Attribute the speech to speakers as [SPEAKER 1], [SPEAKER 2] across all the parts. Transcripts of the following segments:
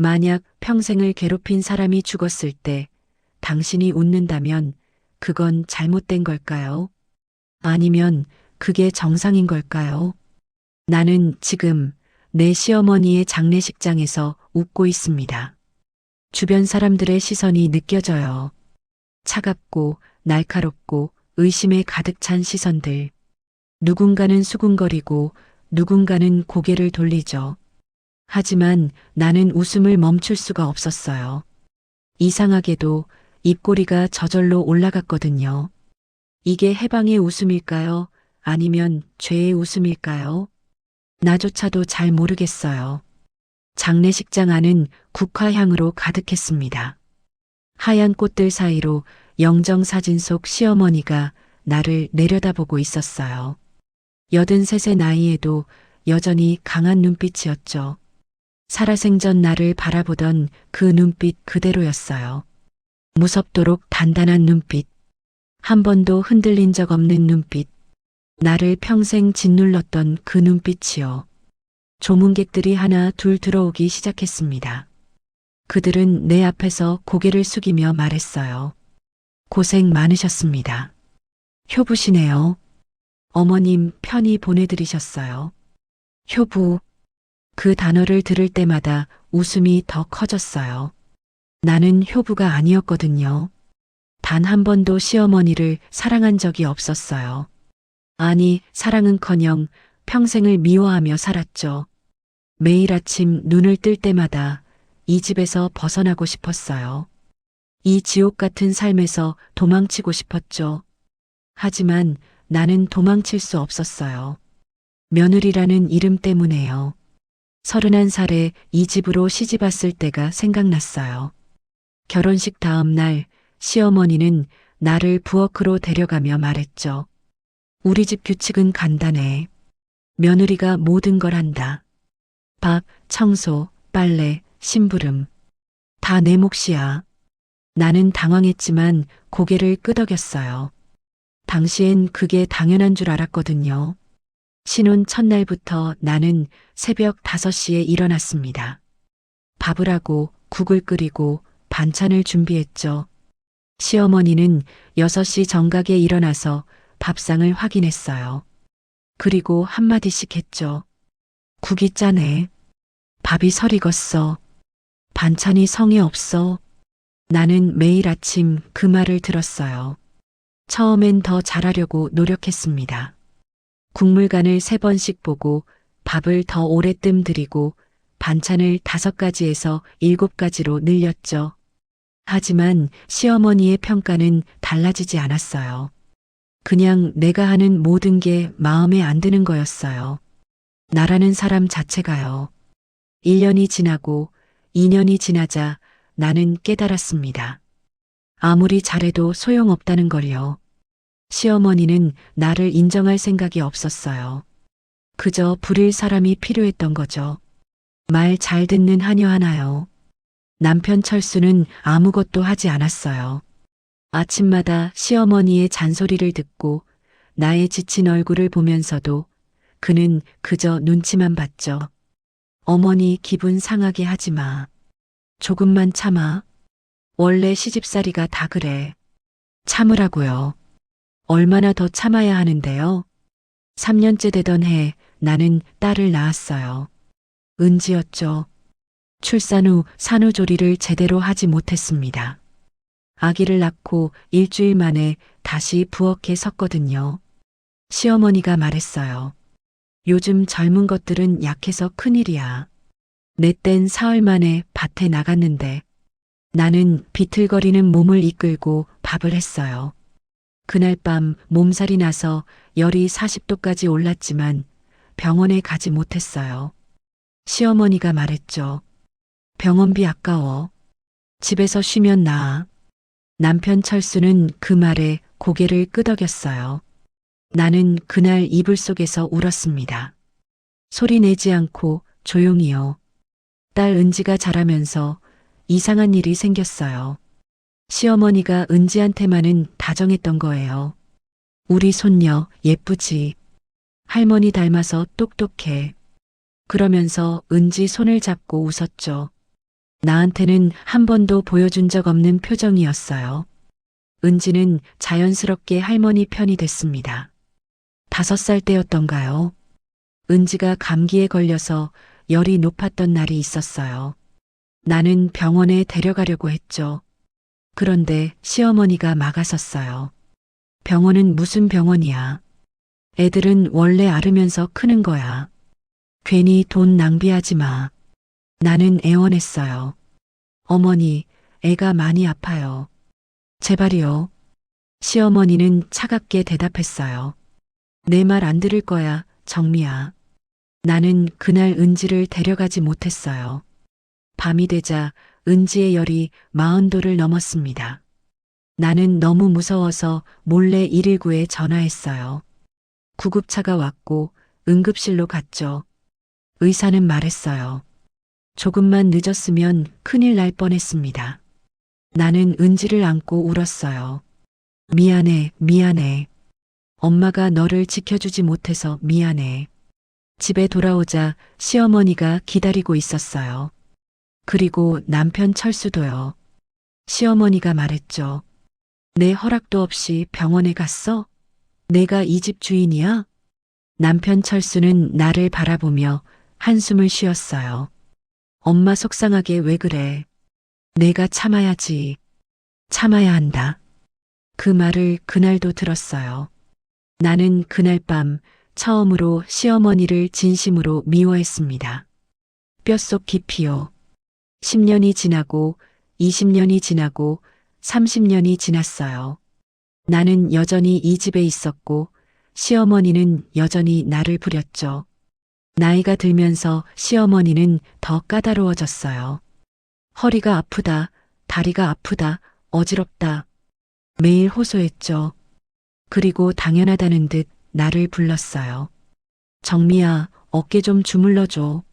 [SPEAKER 1] 만약 평생을 괴롭힌 사람이 죽었을 때 당신이 웃는다면 그건 잘못된 걸까요? 아니면 그게 정상인 걸까요? 나는 지금 내 시어머니의 장례식장에서 웃고 있습니다. 주변 사람들의 시선이 느껴져요. 차갑고 날카롭고 의심에 가득 찬 시선들. 누군가는 수군거리고 누군가는 고개를 돌리죠. 하지만 나는 웃음을 멈출 수가 없었어요. 이상하게도 입꼬리가 저절로 올라갔거든요. 이게 해방의 웃음일까요? 아니면 죄의 웃음일까요? 나조차도 잘 모르겠어요. 장례식장 안은 국화향으로 가득했습니다. 하얀 꽃들 사이로 영정사진 속 시어머니가 나를 내려다보고 있었어요. 83의 나이에도 여전히 강한 눈빛이었죠. 살아생전 나를 바라보던 그 눈빛 그대로였어요. 무섭도록 단단한 눈빛. 한 번도 흔들린 적 없는 눈빛. 나를 평생 짓눌렀던 그 눈빛이요. 조문객들이 하나 둘 들어오기 시작했습니다. 그들은 내 앞에서 고개를 숙이며 말했어요. 고생 많으셨습니다. 효부시네요. 어머님 편히 보내드리셨어요. 효부. 그 단어를 들을 때마다 웃음이 더 커졌어요. 나는 효부가 아니었거든요. 단 한 번도 시어머니를 사랑한 적이 없었어요. 아니, 사랑은커녕 평생을 미워하며 살았죠. 매일 아침 눈을 뜰 때마다 이 집에서 벗어나고 싶었어요. 이 지옥 같은 삶에서 도망치고 싶었죠. 하지만 나는 도망칠 수 없었어요. 며느리라는 이름 때문에요. 31살에 이 집으로 시집왔을 때가 생각났어요. 결혼식 다음 날 시어머니는 나를 부엌으로 데려가며 말했죠. 우리 집 규칙은 간단해. 며느리가 모든 걸 한다. 밥, 청소, 빨래, 심부름. 다 내 몫이야. 나는 당황했지만 고개를 끄덕였어요. 당시엔 그게 당연한 줄 알았거든요. 신혼 첫날부터 나는 새벽 5시에 일어났습니다. 밥을 하고 국을 끓이고 반찬을 준비했죠. 시어머니는 6시 정각에 일어나서 밥상을 확인했어요. 그리고 한마디씩 했죠. 국이 짜네. 밥이 설익었어. 반찬이 성의 없어. 나는 매일 아침 그 말을 들었어요. 처음엔 더 잘하려고 노력했습니다. 국물간을 3번씩 보고 밥을 더 오래 뜸들이고 반찬을 5가지에서 7가지로 늘렸죠. 하지만 시어머니의 평가는 달라지지 않았어요. 그냥 내가 하는 모든 게 마음에 안 드는 거였어요. 나라는 사람 자체가요. 1년이 지나고 2년이 지나자 나는 깨달았습니다. 아무리 잘해도 소용없다는 걸요. 시어머니는 나를 인정할 생각이 없었어요. 그저 부릴 사람이 필요했던 거죠. 말 잘 듣는 하녀 하나요. 남편 철수는 아무것도 하지 않았어요. 아침마다 시어머니의 잔소리를 듣고 나의 지친 얼굴을 보면서도 그는 그저 눈치만 봤죠. 어머니 기분 상하게 하지 마. 조금만 참아. 원래 시집살이가 다 그래. 참으라고요. 얼마나 더 참아야 하는데요. 3년째 되던 해 나는 딸을 낳았어요. 은지였죠. 출산 후 산후조리를 제대로 하지 못했습니다. 아기를 낳고 일주일 만에 다시 부엌에 섰거든요. 시어머니가 말했어요. 요즘 젊은 것들은 약해서 큰일이야. 내 땐 사흘 만에 밭에 나갔는데 나는 비틀거리는 몸을 이끌고 밥을 했어요. 그날 밤 몸살이 나서 열이 40도까지 올랐지만 병원에 가지 못했어요. 시어머니가 말했죠. 병원비 아까워. 집에서 쉬면 나아. 남편 철수는 그 말에 고개를 끄덕였어요. 나는 그날 이불 속에서 울었습니다. 소리 내지 않고 조용히요. 딸 은지가 자라면서 이상한 일이 생겼어요. 시어머니가 은지한테만은 다정했던 거예요. 우리 손녀 예쁘지. 할머니 닮아서 똑똑해. 그러면서 은지 손을 잡고 웃었죠. 나한테는 한 번도 보여준 적 없는 표정이었어요. 은지는 자연스럽게 할머니 편이 됐습니다. 5살 때였던가요? 은지가 감기에 걸려서 열이 높았던 날이 있었어요. 나는 병원에 데려가려고 했죠. 그런데 시어머니가 막아섰어요. 병원은 무슨 병원이야? 애들은 원래 앓으면서 크는 거야. 괜히 돈 낭비하지 마. 나는 애원했어요. 어머니, 애가 많이 아파요. 제발이요. 시어머니는 차갑게 대답했어요. 내 말 안 들을 거야, 정미야. 나는 그날 은지를 데려가지 못했어요. 밤이 되자 은지의 열이 40도를 넘었습니다. 나는 너무 무서워서 몰래 119에 전화했어요. 구급차가 왔고 응급실로 갔죠. 의사는 말했어요. 조금만 늦었으면 큰일 날 뻔했습니다. 나는 은지를 안고 울었어요. 미안해, 미안해. 엄마가 너를 지켜주지 못해서 미안해. 집에 돌아오자 시어머니가 기다리고 있었어요. 그리고 남편 철수도요. 시어머니가 말했죠. 내 허락도 없이 병원에 갔어? 내가 이 집 주인이야? 남편 철수는 나를 바라보며 한숨을 쉬었어요. 엄마 속상하게 왜 그래? 내가 참아야지. 참아야 한다. 그 말을 그날도 들었어요. 나는 그날 밤 처음으로 시어머니를 진심으로 미워했습니다. 뼛속 깊이요. 10년이 지나고 20년이 지나고 30년이 지났어요. 나는 여전히 이 집에 있었고 시어머니는 여전히 나를 부렸죠. 나이가 들면서 시어머니는 더 까다로워졌어요. 허리가 아프다, 다리가 아프다, 어지럽다. 매일 호소했죠. 그리고 당연하다는 듯 나를 불렀어요. 정미야, 어깨 좀 주물러줘.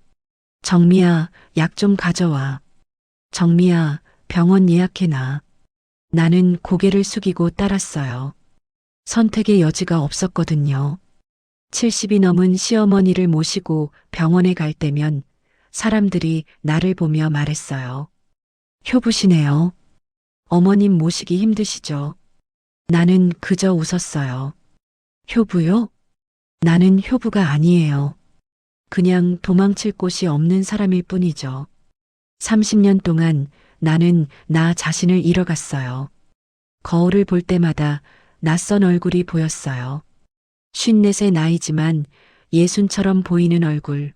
[SPEAKER 1] 정미야, 약 좀 가져와. 정미야, 병원 예약해놔. 나는 고개를 숙이고 따랐어요. 선택의 여지가 없었거든요. 70이 넘은 시어머니를 모시고 병원에 갈 때면 사람들이 나를 보며 말했어요. 효부시네요. 어머님 모시기 힘드시죠? 나는 그저 웃었어요. 효부요? 나는 효부가 아니에요. 그냥 도망칠 곳이 없는 사람일 뿐이죠. 30년 동안 나는 나 자신을 잃어갔어요. 거울을 볼 때마다 낯선 얼굴이 보였어요. 54의 나이지만 예순처럼 보이는 얼굴.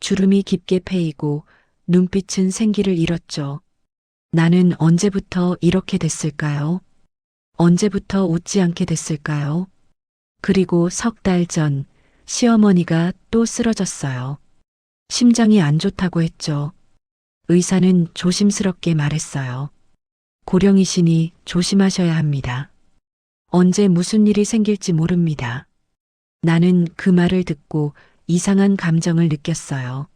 [SPEAKER 1] 주름이 깊게 패이고 눈빛은 생기를 잃었죠. 나는 언제부터 이렇게 됐을까요? 언제부터 웃지 않게 됐을까요? 그리고 3달 전 시어머니가 또 쓰러졌어요. 심장이 안 좋다고 했죠. 의사는 조심스럽게 말했어요. 고령이시니 조심하셔야 합니다. 언제 무슨 일이 생길지 모릅니다. 나는 그 말을 듣고 이상한 감정을 느꼈어요.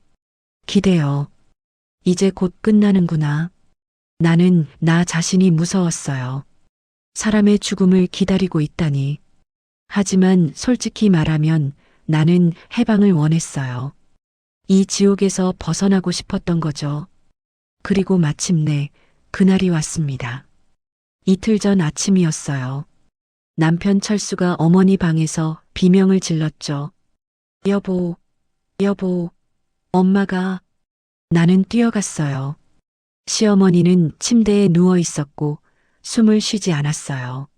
[SPEAKER 1] 기대요. 이제 곧 끝나는구나. 나는 나 자신이 무서웠어요. 사람의 죽음을 기다리고 있다니. 하지만 솔직히 말하면 나는 해방을 원했어요. 이 지옥에서 벗어나고 싶었던 거죠. 그리고 마침내 그날이 왔습니다. 이틀 전 아침이었어요. 남편 철수가 어머니 방에서 비명을 질렀죠. 여보, 여보, 엄마가. 나는 뛰어갔어요. 시어머니는 침대에 누워 있었고 숨을 쉬지 않았어요.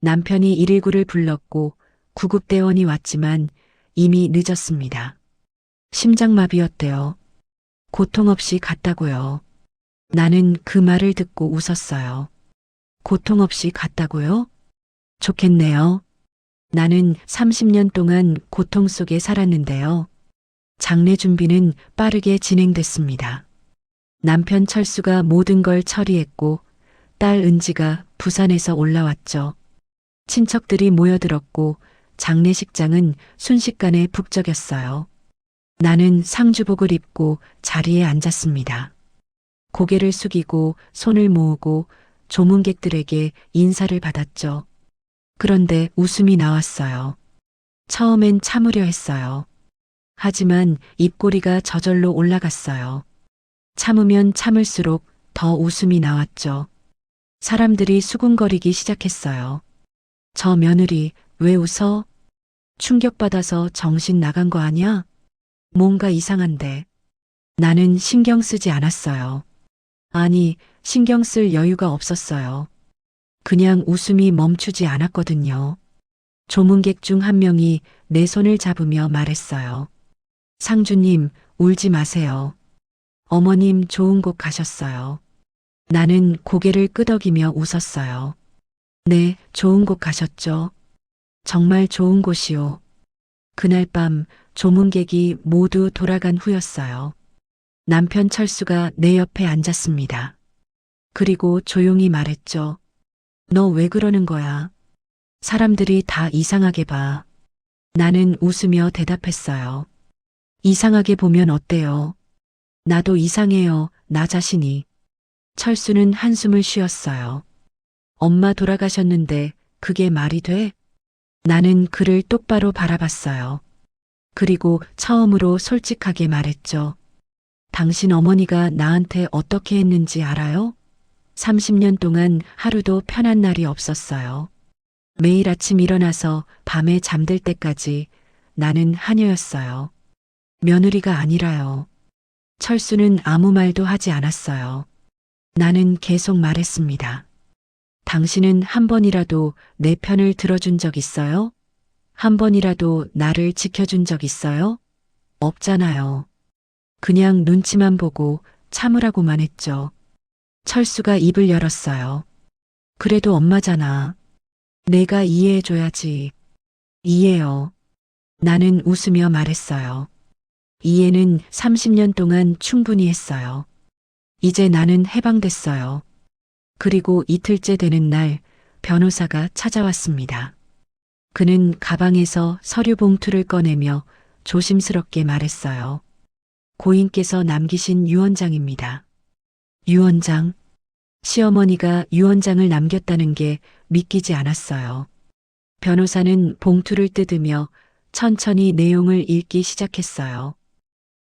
[SPEAKER 1] 남편이 119를 불렀고 구급대원이 왔지만 이미 늦었습니다. 심장마비였대요. 고통 없이 갔다고요. 나는 그 말을 듣고 웃었어요. 고통 없이 갔다고요? 좋겠네요. 나는 30년 동안 고통 속에 살았는데요. 장례 준비는 빠르게 진행됐습니다. 남편 철수가 모든 걸 처리했고 딸 은지가 부산에서 올라왔죠. 친척들이 모여들었고 장례식장은 순식간에 북적였어요. 나는 상주복을 입고 자리에 앉았습니다. 고개를 숙이고 손을 모으고 조문객들에게 인사를 받았죠. 그런데 웃음이 나왔어요. 처음엔 참으려 했어요. 하지만 입꼬리가 저절로 올라갔어요. 참으면 참을수록 더 웃음이 나왔죠. 사람들이 수군거리기 시작했어요. 저 며느리 왜 웃어? 충격받아서 정신 나간 거 아니야? 뭔가 이상한데. 나는 신경 쓰지 않았어요. 아니, 신경 쓸 여유가 없었어요. 그냥 웃음이 멈추지 않았거든요. 조문객 중 한 명이 내 손을 잡으며 말했어요. 상주님, 울지 마세요. 어머님 좋은 곳 가셨어요. 나는 고개를 끄덕이며 웃었어요. 네, 좋은 곳 가셨죠. 정말 좋은 곳이요. 그날 밤 조문객이 모두 돌아간 후였어요. 남편 철수가 내 옆에 앉았습니다. 그리고 조용히 말했죠. 너 왜 그러는 거야? 사람들이 다 이상하게 봐. 나는 웃으며 대답했어요. 이상하게 보면 어때요? 나도 이상해요, 나 자신이. 철수는 한숨을 쉬었어요. 엄마 돌아가셨는데 그게 말이 돼? 나는 그를 똑바로 바라봤어요. 그리고 처음으로 솔직하게 말했죠. 당신 어머니가 나한테 어떻게 했는지 알아요? 30년 동안 하루도 편한 날이 없었어요. 매일 아침 일어나서 밤에 잠들 때까지 나는 하녀였어요. 며느리가 아니라요. 철수는 아무 말도 하지 않았어요. 나는 계속 말했습니다. 당신은 한 번이라도 내 편을 들어준 적 있어요? 한 번이라도 나를 지켜준 적 있어요? 없잖아요. 그냥 눈치만 보고 참으라고만 했죠. 철수가 입을 열었어요. 그래도 엄마잖아. 내가 이해해줘야지. 이해요. 나는 웃으며 말했어요. 이해는 30년 동안 충분히 했어요. 이제 나는 해방됐어요. 그리고 이틀째 되는 날 변호사가 찾아왔습니다. 그는 가방에서 서류 봉투를 꺼내며 조심스럽게 말했어요. 고인께서 남기신 유언장입니다. 유언장? 시어머니가 유언장을 남겼다는 게 믿기지 않았어요. 변호사는 봉투를 뜯으며 천천히 내용을 읽기 시작했어요.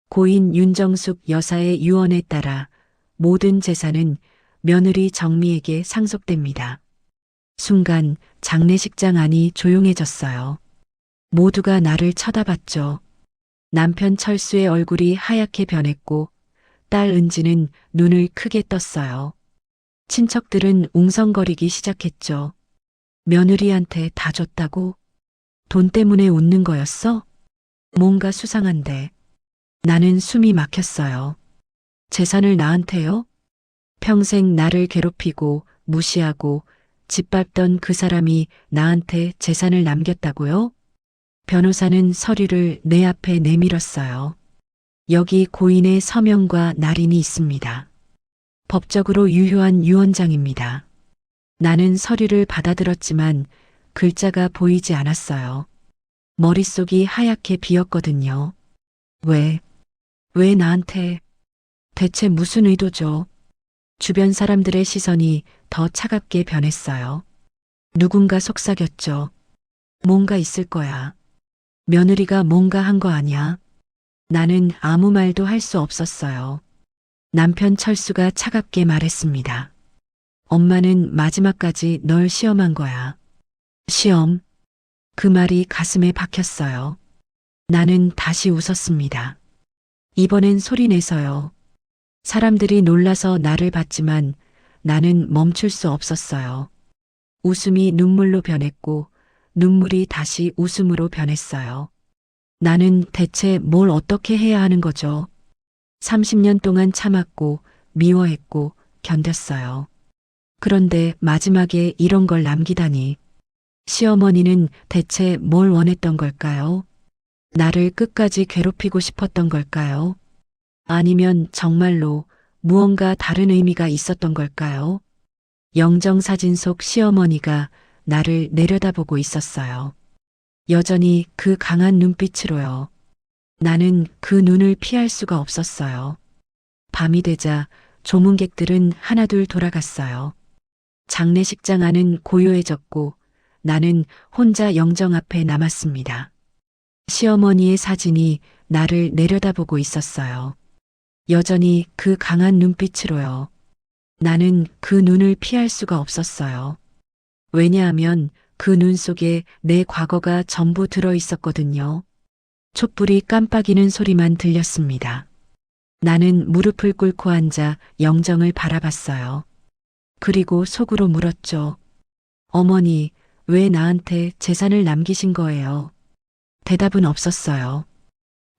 [SPEAKER 1] 고인 윤정숙 여사의 유언에 따라 모든 재산은 며느리 정미에게 상속됩니다. 순간 장례식장 안이 조용해졌어요. 모두가 나를 쳐다봤죠. 남편 철수의 얼굴이 하얗게 변했고 딸 은지는 눈을 크게 떴어요. 친척들은 웅성거리기 시작했죠. 며느리한테 다 줬다고? 돈 때문에 웃는 거였어? 뭔가 수상한데. 나는 숨이 막혔어요. 재산을 나한테요? 평생 나를 괴롭히고 무시하고 짓밟던 그 사람이 나한테 재산을 남겼다고요? 변호사는 서류를 내 앞에 내밀었어요. 여기 고인의 서명과 날인이 있습니다. 법적으로 유효한 유언장입니다. 나는 서류를 받아들었지만 글자가 보이지 않았어요. 머릿속이 하얗게 비었거든요. 왜 나한테? 대체 무슨 의도죠? 주변 사람들의 시선이 더 차갑게 변했어요. 누군가 속삭였죠. 뭔가 있을 거야. 며느리가 뭔가 한 거 아니야? 나는 아무 말도 할 수 없었어요. 남편 철수가 차갑게 말했습니다. 엄마는 마지막까지 널 시험한 거야. 시험? 그 말이 가슴에 박혔어요. 나는 다시 웃었습니다. 이번엔 소리내서요. 사람들이 놀라서 나를 봤지만 나는 멈출 수 없었어요. 웃음이 눈물로 변했고 눈물이 다시 웃음으로 변했어요. 나는 대체 뭘 어떻게 해야 하는 거죠? 30년 동안 참았고 미워했고 견뎠어요. 그런데 마지막에 이런 걸 남기다니. 시어머니는 대체 뭘 원했던 걸까요? 나를 끝까지 괴롭히고 싶었던 걸까요? 아니면 정말로 무언가 다른 의미가 있었던 걸까요? 영정사진 속 시어머니가 나를 내려다보고 있었어요. 여전히 그 강한 눈빛으로요. 나는 그 눈을 피할 수가 없었어요. 밤이 되자 조문객들은 하나둘 돌아갔어요. 장례식장 안은 고요해졌고 나는 혼자 영정 앞에 남았습니다. 시어머니의 사진이 나를 내려다보고 있었어요. 여전히 그 강한 눈빛으로요. 나는 그 눈을 피할 수가 없었어요. 왜냐하면 그 눈 속에 내 과거가 전부 들어 있었거든요. 촛불이 깜빡이는 소리만 들렸습니다. 나는 무릎을 꿇고 앉아 영정을 바라봤어요. 그리고 속으로 물었죠. 어머니, 왜 나한테 재산을 남기신 거예요? 대답은 없었어요.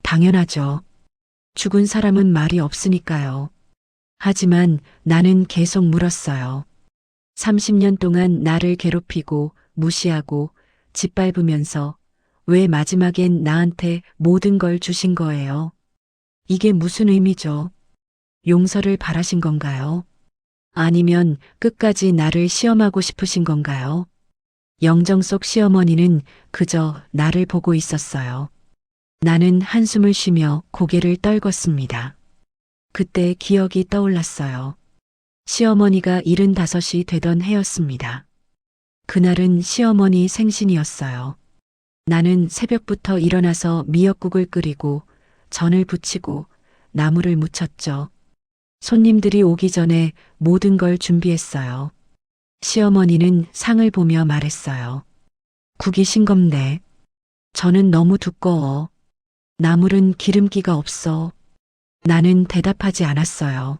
[SPEAKER 1] 당연하죠. 죽은 사람은 말이 없으니까요. 하지만 나는 계속 물었어요. 30년 동안 나를 괴롭히고 무시하고 짓밟으면서 왜 마지막엔 나한테 모든 걸 주신 거예요? 이게 무슨 의미죠? 용서를 바라신 건가요? 아니면 끝까지 나를 시험하고 싶으신 건가요? 영정 속 시어머니는 그저 나를 보고 있었어요. 나는 한숨을 쉬며 고개를 떨궜습니다. 그때 기억이 떠올랐어요. 시어머니가 75이 되던 해였습니다. 그날은 시어머니 생신이었어요. 나는 새벽부터 일어나서 미역국을 끓이고 전을 부치고 나물을 무쳤죠. 손님들이 오기 전에 모든 걸 준비했어요. 시어머니는 상을 보며 말했어요. 국이 싱겁네. 저는 너무 두꺼워. 나물은 기름기가 없어. 나는 대답하지 않았어요.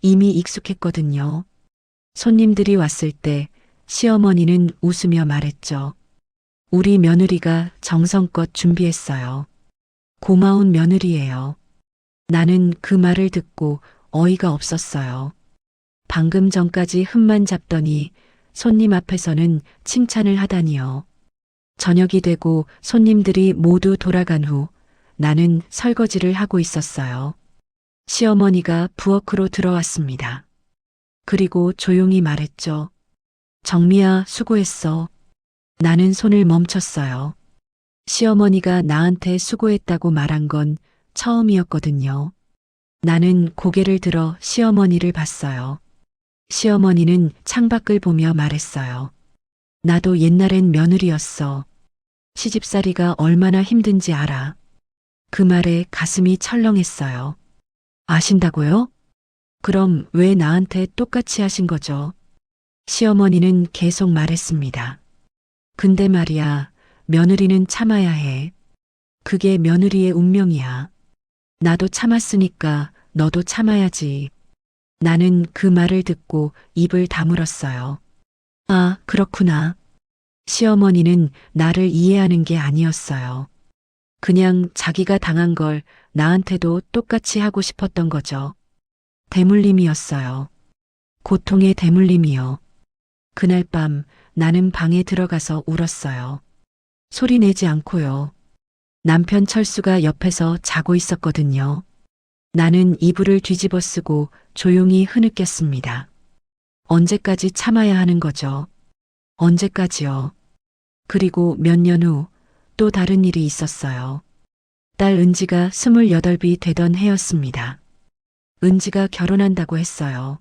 [SPEAKER 1] 이미 익숙했거든요. 손님들이 왔을 때 시어머니는 웃으며 말했죠. 우리 며느리가 정성껏 준비했어요. 고마운 며느리예요. 나는 그 말을 듣고 어이가 없었어요. 방금 전까지 흠만 잡더니 손님 앞에서는 칭찬을 하다니요. 저녁이 되고 손님들이 모두 돌아간 후 나는 설거지를 하고 있었어요. 시어머니가 부엌으로 들어왔습니다. 그리고 조용히 말했죠. 정미야, 수고했어. 나는 손을 멈췄어요. 시어머니가 나한테 수고했다고 말한 건 처음이었거든요. 나는 고개를 들어 시어머니를 봤어요. 시어머니는 창밖을 보며 말했어요. 나도 옛날엔 며느리였어. 시집살이가 얼마나 힘든지 알아. 그 말에 가슴이 철렁했어요. 아신다고요? 그럼 왜 나한테 똑같이 하신 거죠? 시어머니는 계속 말했습니다. 근데 말이야, 며느리는 참아야 해. 그게 며느리의 운명이야. 나도 참았으니까 너도 참아야지. 나는 그 말을 듣고 입을 다물었어요. 아, 그렇구나. 시어머니는 나를 이해하는 게 아니었어요. 그냥 자기가 당한 걸 나한테도 똑같이 하고 싶었던 거죠. 대물림이었어요. 고통의 대물림이요. 그날 밤 나는 방에 들어가서 울었어요. 소리 내지 않고요. 남편 철수가 옆에서 자고 있었거든요. 나는 이불을 뒤집어 쓰고 조용히 흐느꼈습니다. 언제까지 참아야 하는 거죠? 언제까지요? 그리고 몇 년 후 또 다른 일이 있었어요. 딸 은지가 28이 되던 해였습니다. 은지가 결혼한다고 했어요.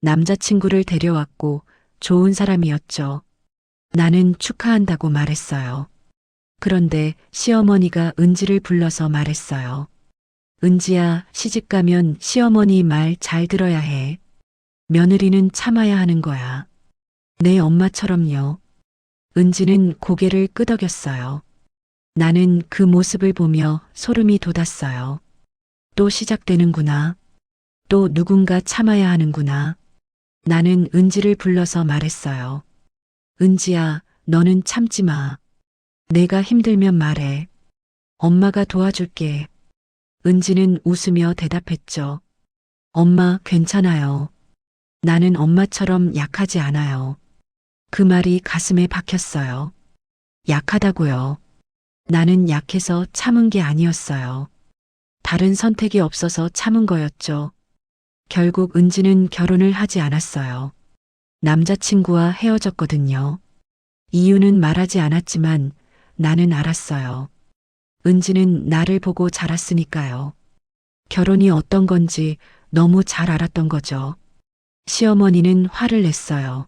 [SPEAKER 1] 남자친구를 데려왔고 좋은 사람이었죠. 나는 축하한다고 말했어요. 그런데 시어머니가 은지를 불러서 말했어요. 은지야, 시집 가면 시어머니 말 잘 들어야 해. 며느리는 참아야 하는 거야. 내 엄마처럼요. 은지는 고개를 끄덕였어요. 나는 그 모습을 보며 소름이 돋았어요. 또 시작되는구나. 또 누군가 참아야 하는구나. 나는 은지를 불러서 말했어요. 은지야, 너는 참지 마. 내가 힘들면 말해. 엄마가 도와줄게. 은지는 웃으며 대답했죠. 엄마, 괜찮아요. 나는 엄마처럼 약하지 않아요. 그 말이 가슴에 박혔어요. 약하다고요. 나는 약해서 참은 게 아니었어요. 다른 선택이 없어서 참은 거였죠. 결국 은지는 결혼을 하지 않았어요. 남자친구와 헤어졌거든요. 이유는 말하지 않았지만 나는 알았어요. 은지는 나를 보고 자랐으니까요. 결혼이 어떤 건지 너무 잘 알았던 거죠. 시어머니는 화를 냈어요.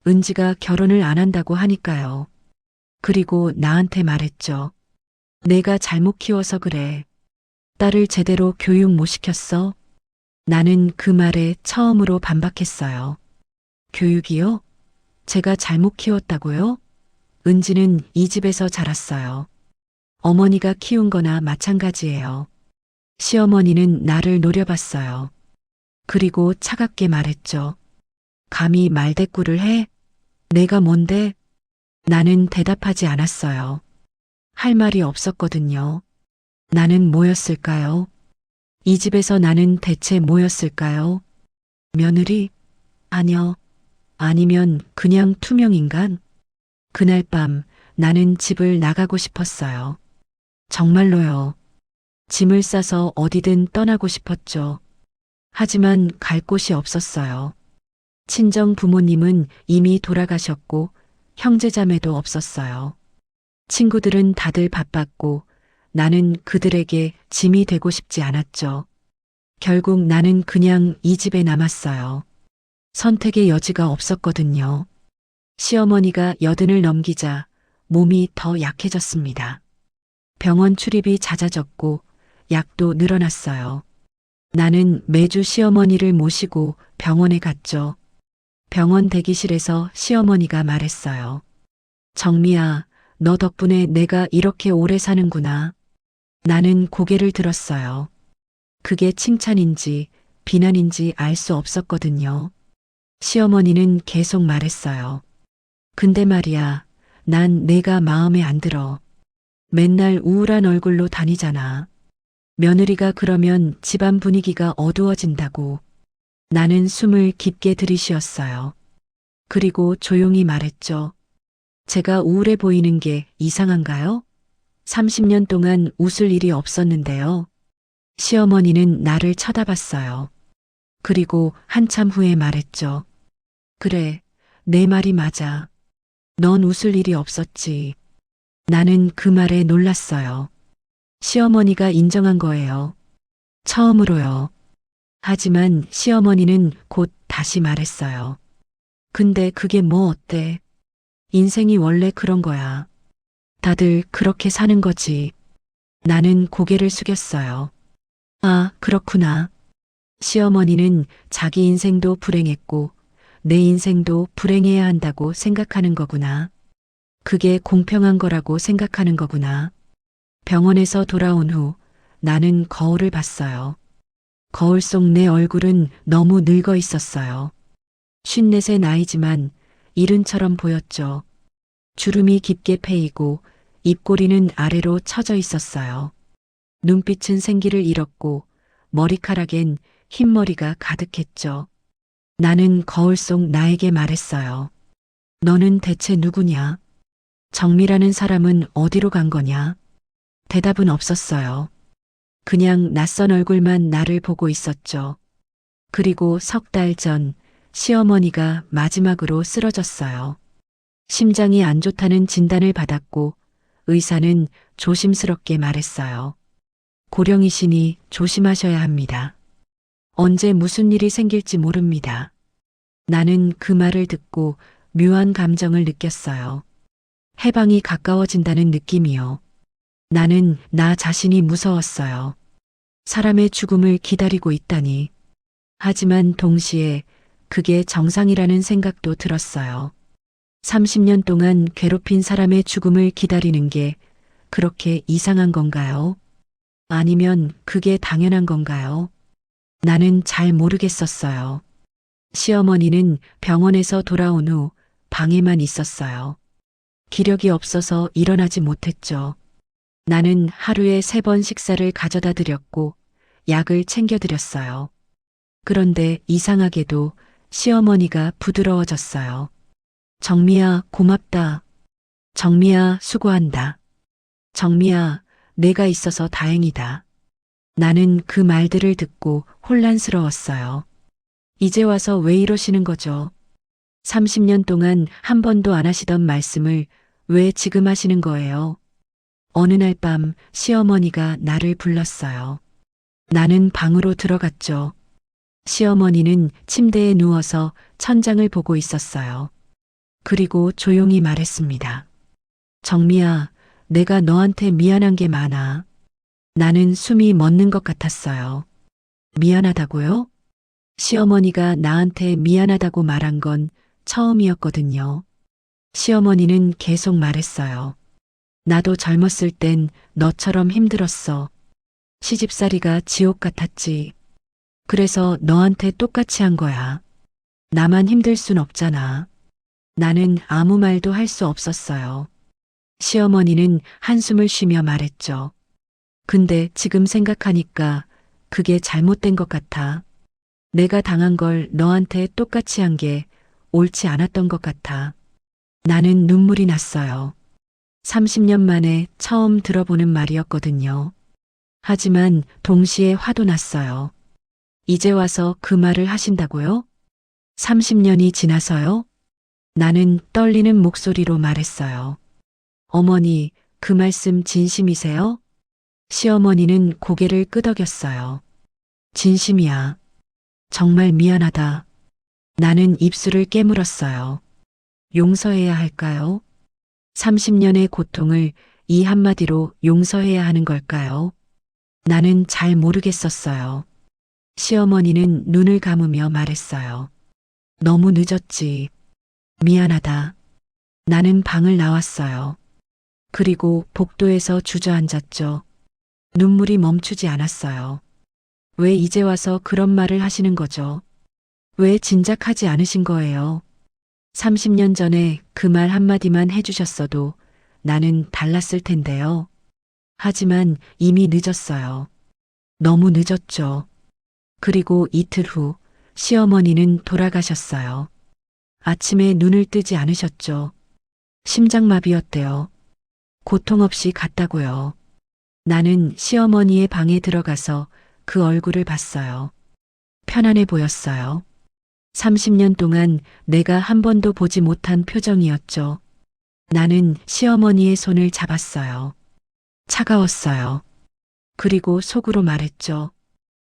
[SPEAKER 1] 은지가 결혼을 안 한다고 하니까요. 그리고 나한테 말했죠. 내가 잘못 키워서 그래. 딸을 제대로 교육 못 시켰어? 나는 그 말에 처음으로 반박했어요. 교육이요? 제가 잘못 키웠다고요? 은지는 이 집에서 자랐어요. 어머니가 키운 거나 마찬가지예요. 시어머니는 나를 노려봤어요. 그리고 차갑게 말했죠. 감히 말대꾸를 해? 내가 뭔데? 나는 대답하지 않았어요. 할 말이 없었거든요. 나는 뭐였을까요? 이 집에서 나는 대체 뭐였을까요? 며느리? 아니요. 아니면 그냥 투명인간? 그날 밤 나는 집을 나가고 싶었어요. 정말로요. 짐을 싸서 어디든 떠나고 싶었죠. 하지만 갈 곳이 없었어요. 친정 부모님은 이미 돌아가셨고 형제자매도 없었어요. 친구들은 다들 바빴고 나는 그들에게 짐이 되고 싶지 않았죠. 결국 나는 그냥 이 집에 남았어요. 선택의 여지가 없었거든요. 시어머니가 80을 넘기자 몸이 더 약해졌습니다. 병원 출입이 잦아졌고 약도 늘어났어요. 나는 매주 시어머니를 모시고 병원에 갔죠. 병원 대기실에서 시어머니가 말했어요. 정미야, 너 덕분에 내가 이렇게 오래 사는구나. 나는 고개를 들었어요. 그게 칭찬인지 비난인지 알 수 없었거든요. 시어머니는 계속 말했어요. 근데 말이야, 난 내가 마음에 안 들어. 맨날 우울한 얼굴로 다니잖아. 며느리가 그러면 집안 분위기가 어두워진다고. 나는 숨을 깊게 들이쉬었어요. 그리고 조용히 말했죠. 제가 우울해 보이는 게 이상한가요? 30년 동안 웃을 일이 없었는데요. 시어머니는 나를 쳐다봤어요. 그리고 한참 후에 말했죠. 그래, 내 말이 맞아. 넌 웃을 일이 없었지. 나는 그 말에 놀랐어요. 시어머니가 인정한 거예요. 처음으로요. 하지만 시어머니는 곧 다시 말했어요. 근데 그게 뭐 어때? 인생이 원래 그런 거야. 다들 그렇게 사는 거지. 나는 고개를 숙였어요. 아, 그렇구나. 시어머니는 자기 인생도 불행했고 내 인생도 불행해야 한다고 생각하는 거구나. 그게 공평한 거라고 생각하는 거구나. 병원에서 돌아온 후 나는 거울을 봤어요. 거울 속 내 얼굴은 너무 늙어 있었어요. 54세 나이지만 이른처럼 보였죠. 주름이 깊게 패이고 입꼬리는 아래로 처져 있었어요. 눈빛은 생기를 잃었고 머리카락엔 흰머리가 가득했죠. 나는 거울 속 나에게 말했어요. 너는 대체 누구냐? 정미라는 사람은 어디로 간 거냐? 대답은 없었어요. 그냥 낯선 얼굴만 나를 보고 있었죠. 그리고 석 달 전 시어머니가 마지막으로 쓰러졌어요. 심장이 안 좋다는 진단을 받았고 의사는 조심스럽게 말했어요. 고령이시니 조심하셔야 합니다. 언제 무슨 일이 생길지 모릅니다. 나는 그 말을 듣고 묘한 감정을 느꼈어요. 해방이 가까워진다는 느낌이요. 나는 나 자신이 무서웠어요. 사람의 죽음을 기다리고 있다니. 하지만 동시에 그게 정상이라는 생각도 들었어요. 30년 동안 괴롭힌 사람의 죽음을 기다리는 게 그렇게 이상한 건가요? 아니면 그게 당연한 건가요? 나는 잘 모르겠었어요. 시어머니는 병원에서 돌아온 후 방에만 있었어요. 기력이 없어서 일어나지 못했죠. 나는 하루에 3번 식사를 가져다 드렸고 약을 챙겨 드렸어요. 그런데 이상하게도 시어머니가 부드러워졌어요. 정미야, 고맙다. 정미야, 수고한다. 정미야, 내가 있어서 다행이다. 나는 그 말들을 듣고 혼란스러웠어요. 이제 와서 왜 이러시는 거죠? 30년 동안 한 번도 안 하시던 말씀을 왜 지금 하시는 거예요? 어느 날 밤 시어머니가 나를 불렀어요. 나는 방으로 들어갔죠. 시어머니는 침대에 누워서 천장을 보고 있었어요. 그리고 조용히 말했습니다. 정미야, 내가 너한테 미안한 게 많아. 나는 숨이 멎는 것 같았어요. 미안하다고요? 시어머니가 나한테 미안하다고 말한 건 처음이었거든요. 시어머니는 계속 말했어요. 나도 젊었을 땐 너처럼 힘들었어. 시집살이가 지옥 같았지. 그래서 너한테 똑같이 한 거야. 나만 힘들 순 없잖아. 나는 아무 말도 할 수 없었어요. 시어머니는 한숨을 쉬며 말했죠. 근데 지금 생각하니까 그게 잘못된 것 같아. 내가 당한 걸 너한테 똑같이 한 게 옳지 않았던 것 같아. 나는 눈물이 났어요. 30년 만에 처음 들어보는 말이었거든요. 하지만 동시에 화도 났어요. 이제 와서 그 말을 하신다고요? 30년이 지나서요? 나는 떨리는 목소리로 말했어요. 어머니, 그 말씀 진심이세요? 시어머니는 고개를 끄덕였어요. 진심이야. 정말 미안하다. 나는 입술을 깨물었어요. 용서해야 할까요? 30년의 고통을 이 한마디로 용서해야 하는 걸까요? 나는 잘 모르겠었어요. 시어머니는 눈을 감으며 말했어요. 너무 늦었지. 미안하다. 나는 방을 나왔어요. 그리고 복도에서 주저앉았죠. 눈물이 멈추지 않았어요. 왜 이제 와서 그런 말을 하시는 거죠? 왜 진작하지 않으신 거예요? 30년 전에 그 말 한마디만 해주셨어도 나는 달랐을 텐데요. 하지만 이미 늦었어요. 너무 늦었죠. 그리고 이틀 후 시어머니는 돌아가셨어요. 아침에 눈을 뜨지 않으셨죠. 심장마비였대요. 고통 없이 갔다고요. 나는 시어머니의 방에 들어가서 그 얼굴을 봤어요. 편안해 보였어요. 30년 동안 내가 한 번도 보지 못한 표정이었죠. 나는 시어머니의 손을 잡았어요. 차가웠어요. 그리고 속으로 말했죠.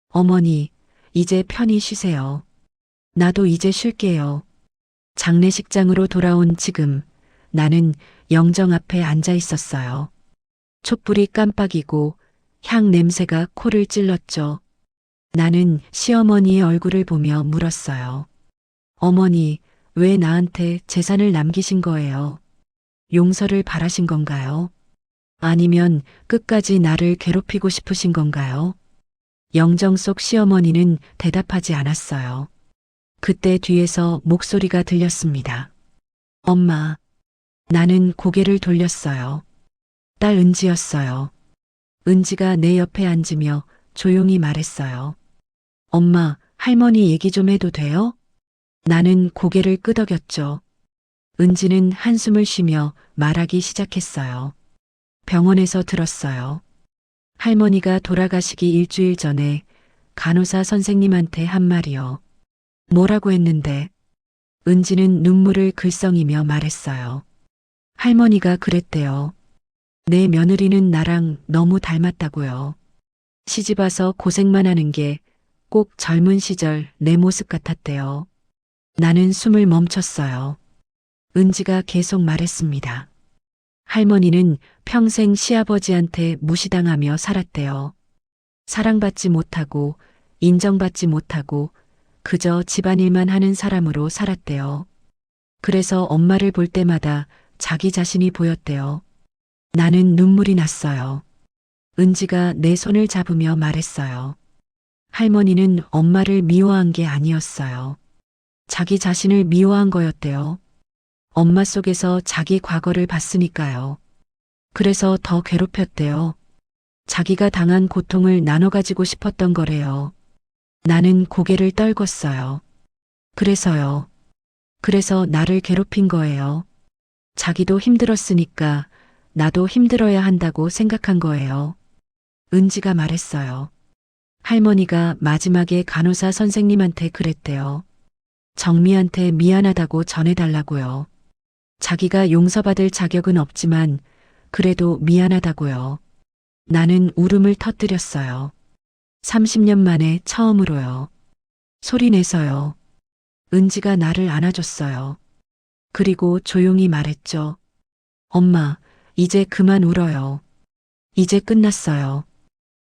[SPEAKER 1] 어머니, 이제 편히 쉬세요. 나도 이제 쉴게요. 장례식장으로 돌아온 지금 나는 영정 앞에 앉아 있었어요. 촛불이 깜빡이고 향 냄새가 코를 찔렀죠. 나는 시어머니의 얼굴을 보며 물었어요. 어머니, 왜 나한테 재산을 남기신 거예요? 용서를 바라신 건가요? 아니면 끝까지 나를 괴롭히고 싶으신 건가요? 영정 속 시어머니는 대답하지 않았어요. 그때 뒤에서 목소리가 들렸습니다. 엄마. 나는 고개를 돌렸어요. 딸 은지였어요. 은지가 내 옆에 앉으며 조용히 말했어요. 엄마, 할머니 얘기 좀 해도 돼요? 나는 고개를 끄덕였죠. 은지는 한숨을 쉬며 말하기 시작했어요. 병원에서 들었어요. 할머니가 돌아가시기 일주일 전에 간호사 선생님한테 한 말이요. 뭐라고 했는데? 은지는 눈물을 글썽이며 말했어요. 할머니가 그랬대요. 내 며느리는 나랑 너무 닮았다고요. 시집와서 고생만 하는 게 꼭 젊은 시절 내 모습 같았대요. 나는 숨을 멈췄어요. 은지가 계속 말했습니다. 할머니는 평생 시아버지한테 무시당하며 살았대요. 사랑받지 못하고 인정받지 못하고 그저 집안일만 하는 사람으로 살았대요. 그래서 엄마를 볼 때마다 자기 자신이 보였대요. 나는 눈물이 났어요. 은지가 내 손을 잡으며 말했어요. 할머니는 엄마를 미워한 게 아니었어요. 자기 자신을 미워한 거였대요. 엄마 속에서 자기 과거를 봤으니까요. 그래서 더 괴롭혔대요. 자기가 당한 고통을 나눠 가지고 싶었던 거래요. 나는 고개를 떨궜어요. 그래서요. 그래서 나를 괴롭힌 거예요. 자기도 힘들었으니까 나도 힘들어야 한다고 생각한 거예요. 은지가 말했어요. 할머니가 마지막에 간호사 선생님한테 그랬대요. 정미한테 미안하다고 전해달라고요. 자기가 용서받을 자격은 없지만 그래도 미안하다고요. 나는 울음을 터뜨렸어요. 30년 만에 처음으로요. 소리내서요. 은지가 나를 안아줬어요. 그리고 조용히 말했죠. 엄마, 이제 그만 울어요. 이제 끝났어요.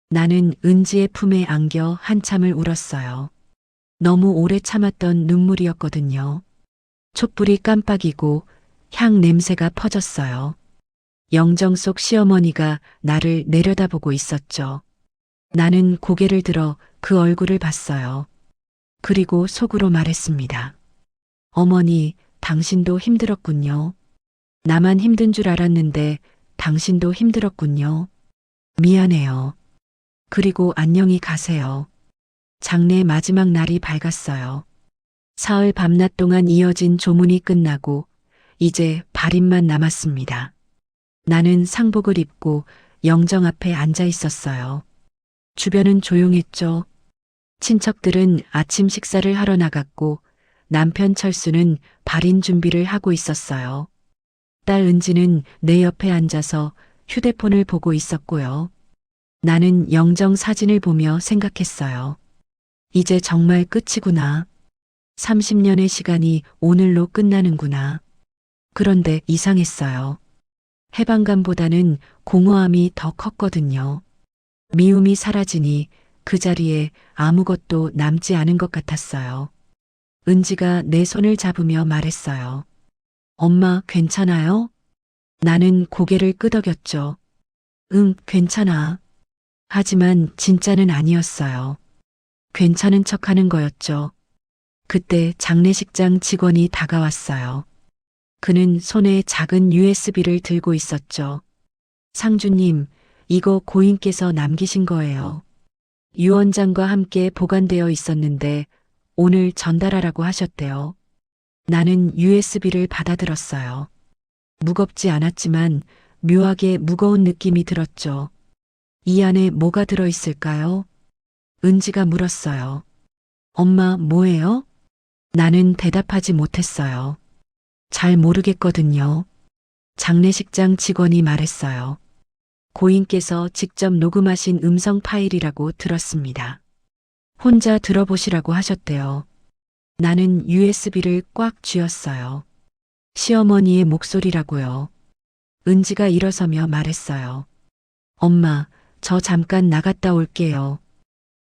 [SPEAKER 1] 나는 은지의 품에 안겨 한참을 울었어요. 너무 오래 참았던 눈물이었거든요. 촛불이 깜빡이고 향 냄새가 퍼졌어요. 영정 속 시어머니가 나를 내려다보고 있었죠. 나는 고개를 들어 그 얼굴을 봤어요. 그리고 속으로 말했습니다. 어머니, 당신도 힘들었군요. 나만 힘든 줄 알았는데 당신도 힘들었군요. 미안해요. 그리고 안녕히 가세요. 장례 마지막 날이 밝았어요. 사흘 밤낮 동안 이어진 조문이 끝나고 이제 발인만 남았습니다. 나는 상복을 입고 영정 앞에 앉아 있었어요. 주변은 조용했죠. 친척들은 아침 식사를 하러 나갔고 남편 철수는 발인 준비를 하고 있었어요. 딸 은지는 내 옆에 앉아서 휴대폰을 보고 있었고요. 나는 영정 사진을 보며 생각했어요. 이제 정말 끝이구나. 30년의 시간이 오늘로 끝나는구나. 그런데 이상했어요. 해방감보다는 공허함이 더 컸거든요. 미움이 사라지니 그 자리에 아무것도 남지 않은 것 같았어요. 은지가 내 손을 잡으며 말했어요. 엄마, 괜찮아요? 나는 고개를 끄덕였죠. 응, 괜찮아. 하지만 진짜는 아니었어요. 괜찮은 척 하는 거였죠. 그때 장례식장 직원이 다가왔어요. 그는 손에 작은 USB를 들고 있었죠. 상주님, 이거 고인께서 남기신 거예요. 유언장과 함께 보관되어 있었는데 오늘 전달하라고 하셨대요. 나는 USB를 받아들었어요. 무겁지 않았지만 묘하게 무거운 느낌이 들었죠. 이 안에 뭐가 들어있을까요? 은지가 물었어요. 엄마, 뭐예요? 나는 대답하지 못했어요. 잘 모르겠거든요. 장례식장 직원이 말했어요. 고인께서 직접 녹음하신 음성 파일이라고 들었습니다. 혼자 들어보시라고 하셨대요. 나는 USB를 꽉 쥐었어요. 시어머니의 목소리라고요. 은지가 일어서며 말했어요. 엄마, 저 잠깐 나갔다 올게요.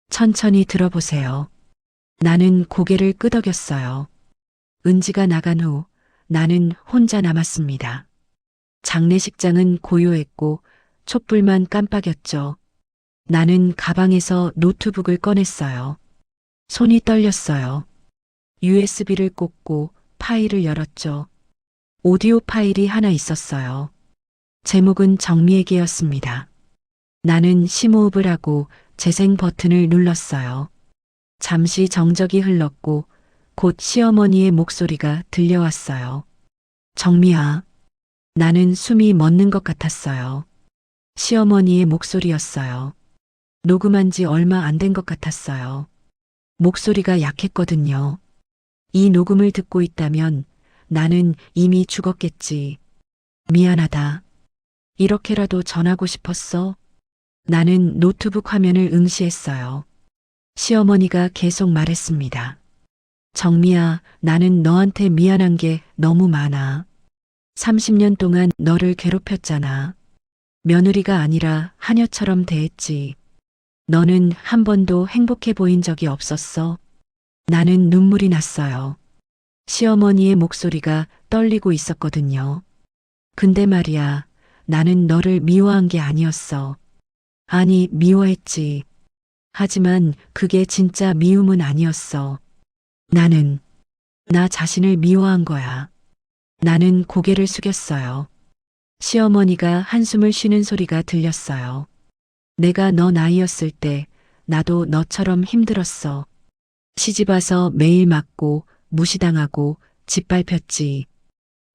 [SPEAKER 1] 천천히 들어보세요. 나는 고개를 끄덕였어요. 은지가 나간 후 나는 혼자 남았습니다. 장례식장은 고요했고 촛불만 깜빡였죠. 나는 가방에서 노트북을 꺼냈어요. 손이 떨렸어요. USB를 꽂고 파일을 열었죠. 오디오 파일이 하나 있었어요. 제목은 정미에게였습니다. 나는 심호흡을 하고 재생 버튼을 눌렀어요. 잠시 정적이 흘렀고 곧 시어머니의 목소리가 들려왔어요. 정미야. 나는 숨이 멎는 것 같았어요. 시어머니의 목소리였어요. 녹음한 지 얼마 안 된 것 같았어요. 목소리가 약했거든요. 이 녹음을 듣고 있다면 나는 이미 죽었겠지. 미안하다. 이렇게라도 전하고 싶었어. 나는 노트북 화면을 응시했어요. 시어머니가 계속 말했습니다. 정미야, 나는 너한테 미안한 게 너무 많아. 30년 동안 너를 괴롭혔잖아. 며느리가 아니라 하녀처럼 대했지. 너는 한 번도 행복해 보인 적이 없었어. 나는 눈물이 났어요. 시어머니의 목소리가 떨리고 있었거든요. 근데 말이야, 나는 너를 미워한 게 아니었어. 아니, 미워했지. 하지만 그게 진짜 미움은 아니었어. 나는 나 자신을 미워한 거야. 나는 고개를 숙였어요. 시어머니가 한숨을 쉬는 소리가 들렸어요. 내가 너 나이였을 때 나도 너처럼 힘들었어. 시집와서 매일 맞고 무시당하고 짓밟혔지.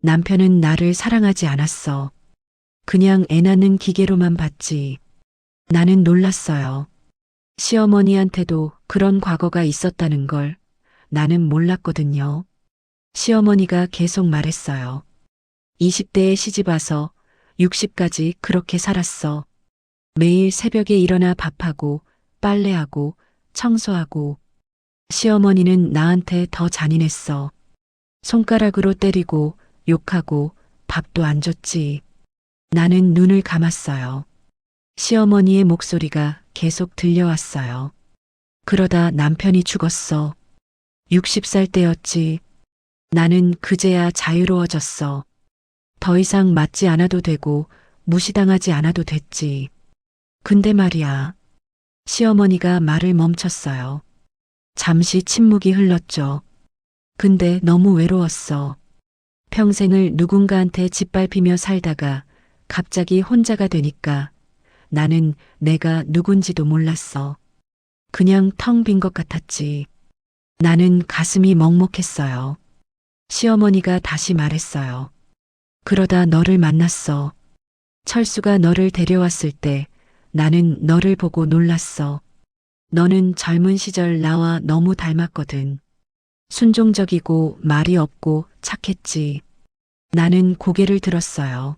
[SPEAKER 1] 남편은 나를 사랑하지 않았어. 그냥 애 낳는 기계로만 봤지. 나는 놀랐어요. 시어머니한테도 그런 과거가 있었다는 걸 나는 몰랐거든요. 시어머니가 계속 말했어요. 20대에 시집와서 60까지 그렇게 살았어. 매일 새벽에 일어나 밥하고 빨래하고 청소하고. 시어머니는 나한테 더 잔인했어. 손가락으로 때리고 욕하고 밥도 안 줬지. 나는 눈을 감았어요. 시어머니의 목소리가 계속 들려왔어요. 그러다 남편이 죽었어. 60살 때였지. 나는 그제야 자유로워졌어. 더 이상 맞지 않아도 되고 무시당하지 않아도 됐지. 근데 말이야. 시어머니가 말을 멈췄어요. 잠시 침묵이 흘렀죠. 근데 너무 외로웠어. 평생을 누군가한테 짓밟히며 살다가 갑자기 혼자가 되니까 나는 내가 누군지도 몰랐어. 그냥 텅 빈 것 같았지. 나는 가슴이 먹먹했어요. 시어머니가 다시 말했어요. 그러다 너를 만났어. 철수가 너를 데려왔을 때 나는 너를 보고 놀랐어. 너는 젊은 시절 나와 너무 닮았거든. 순종적이고 말이 없고 착했지. 나는 고개를 들었어요.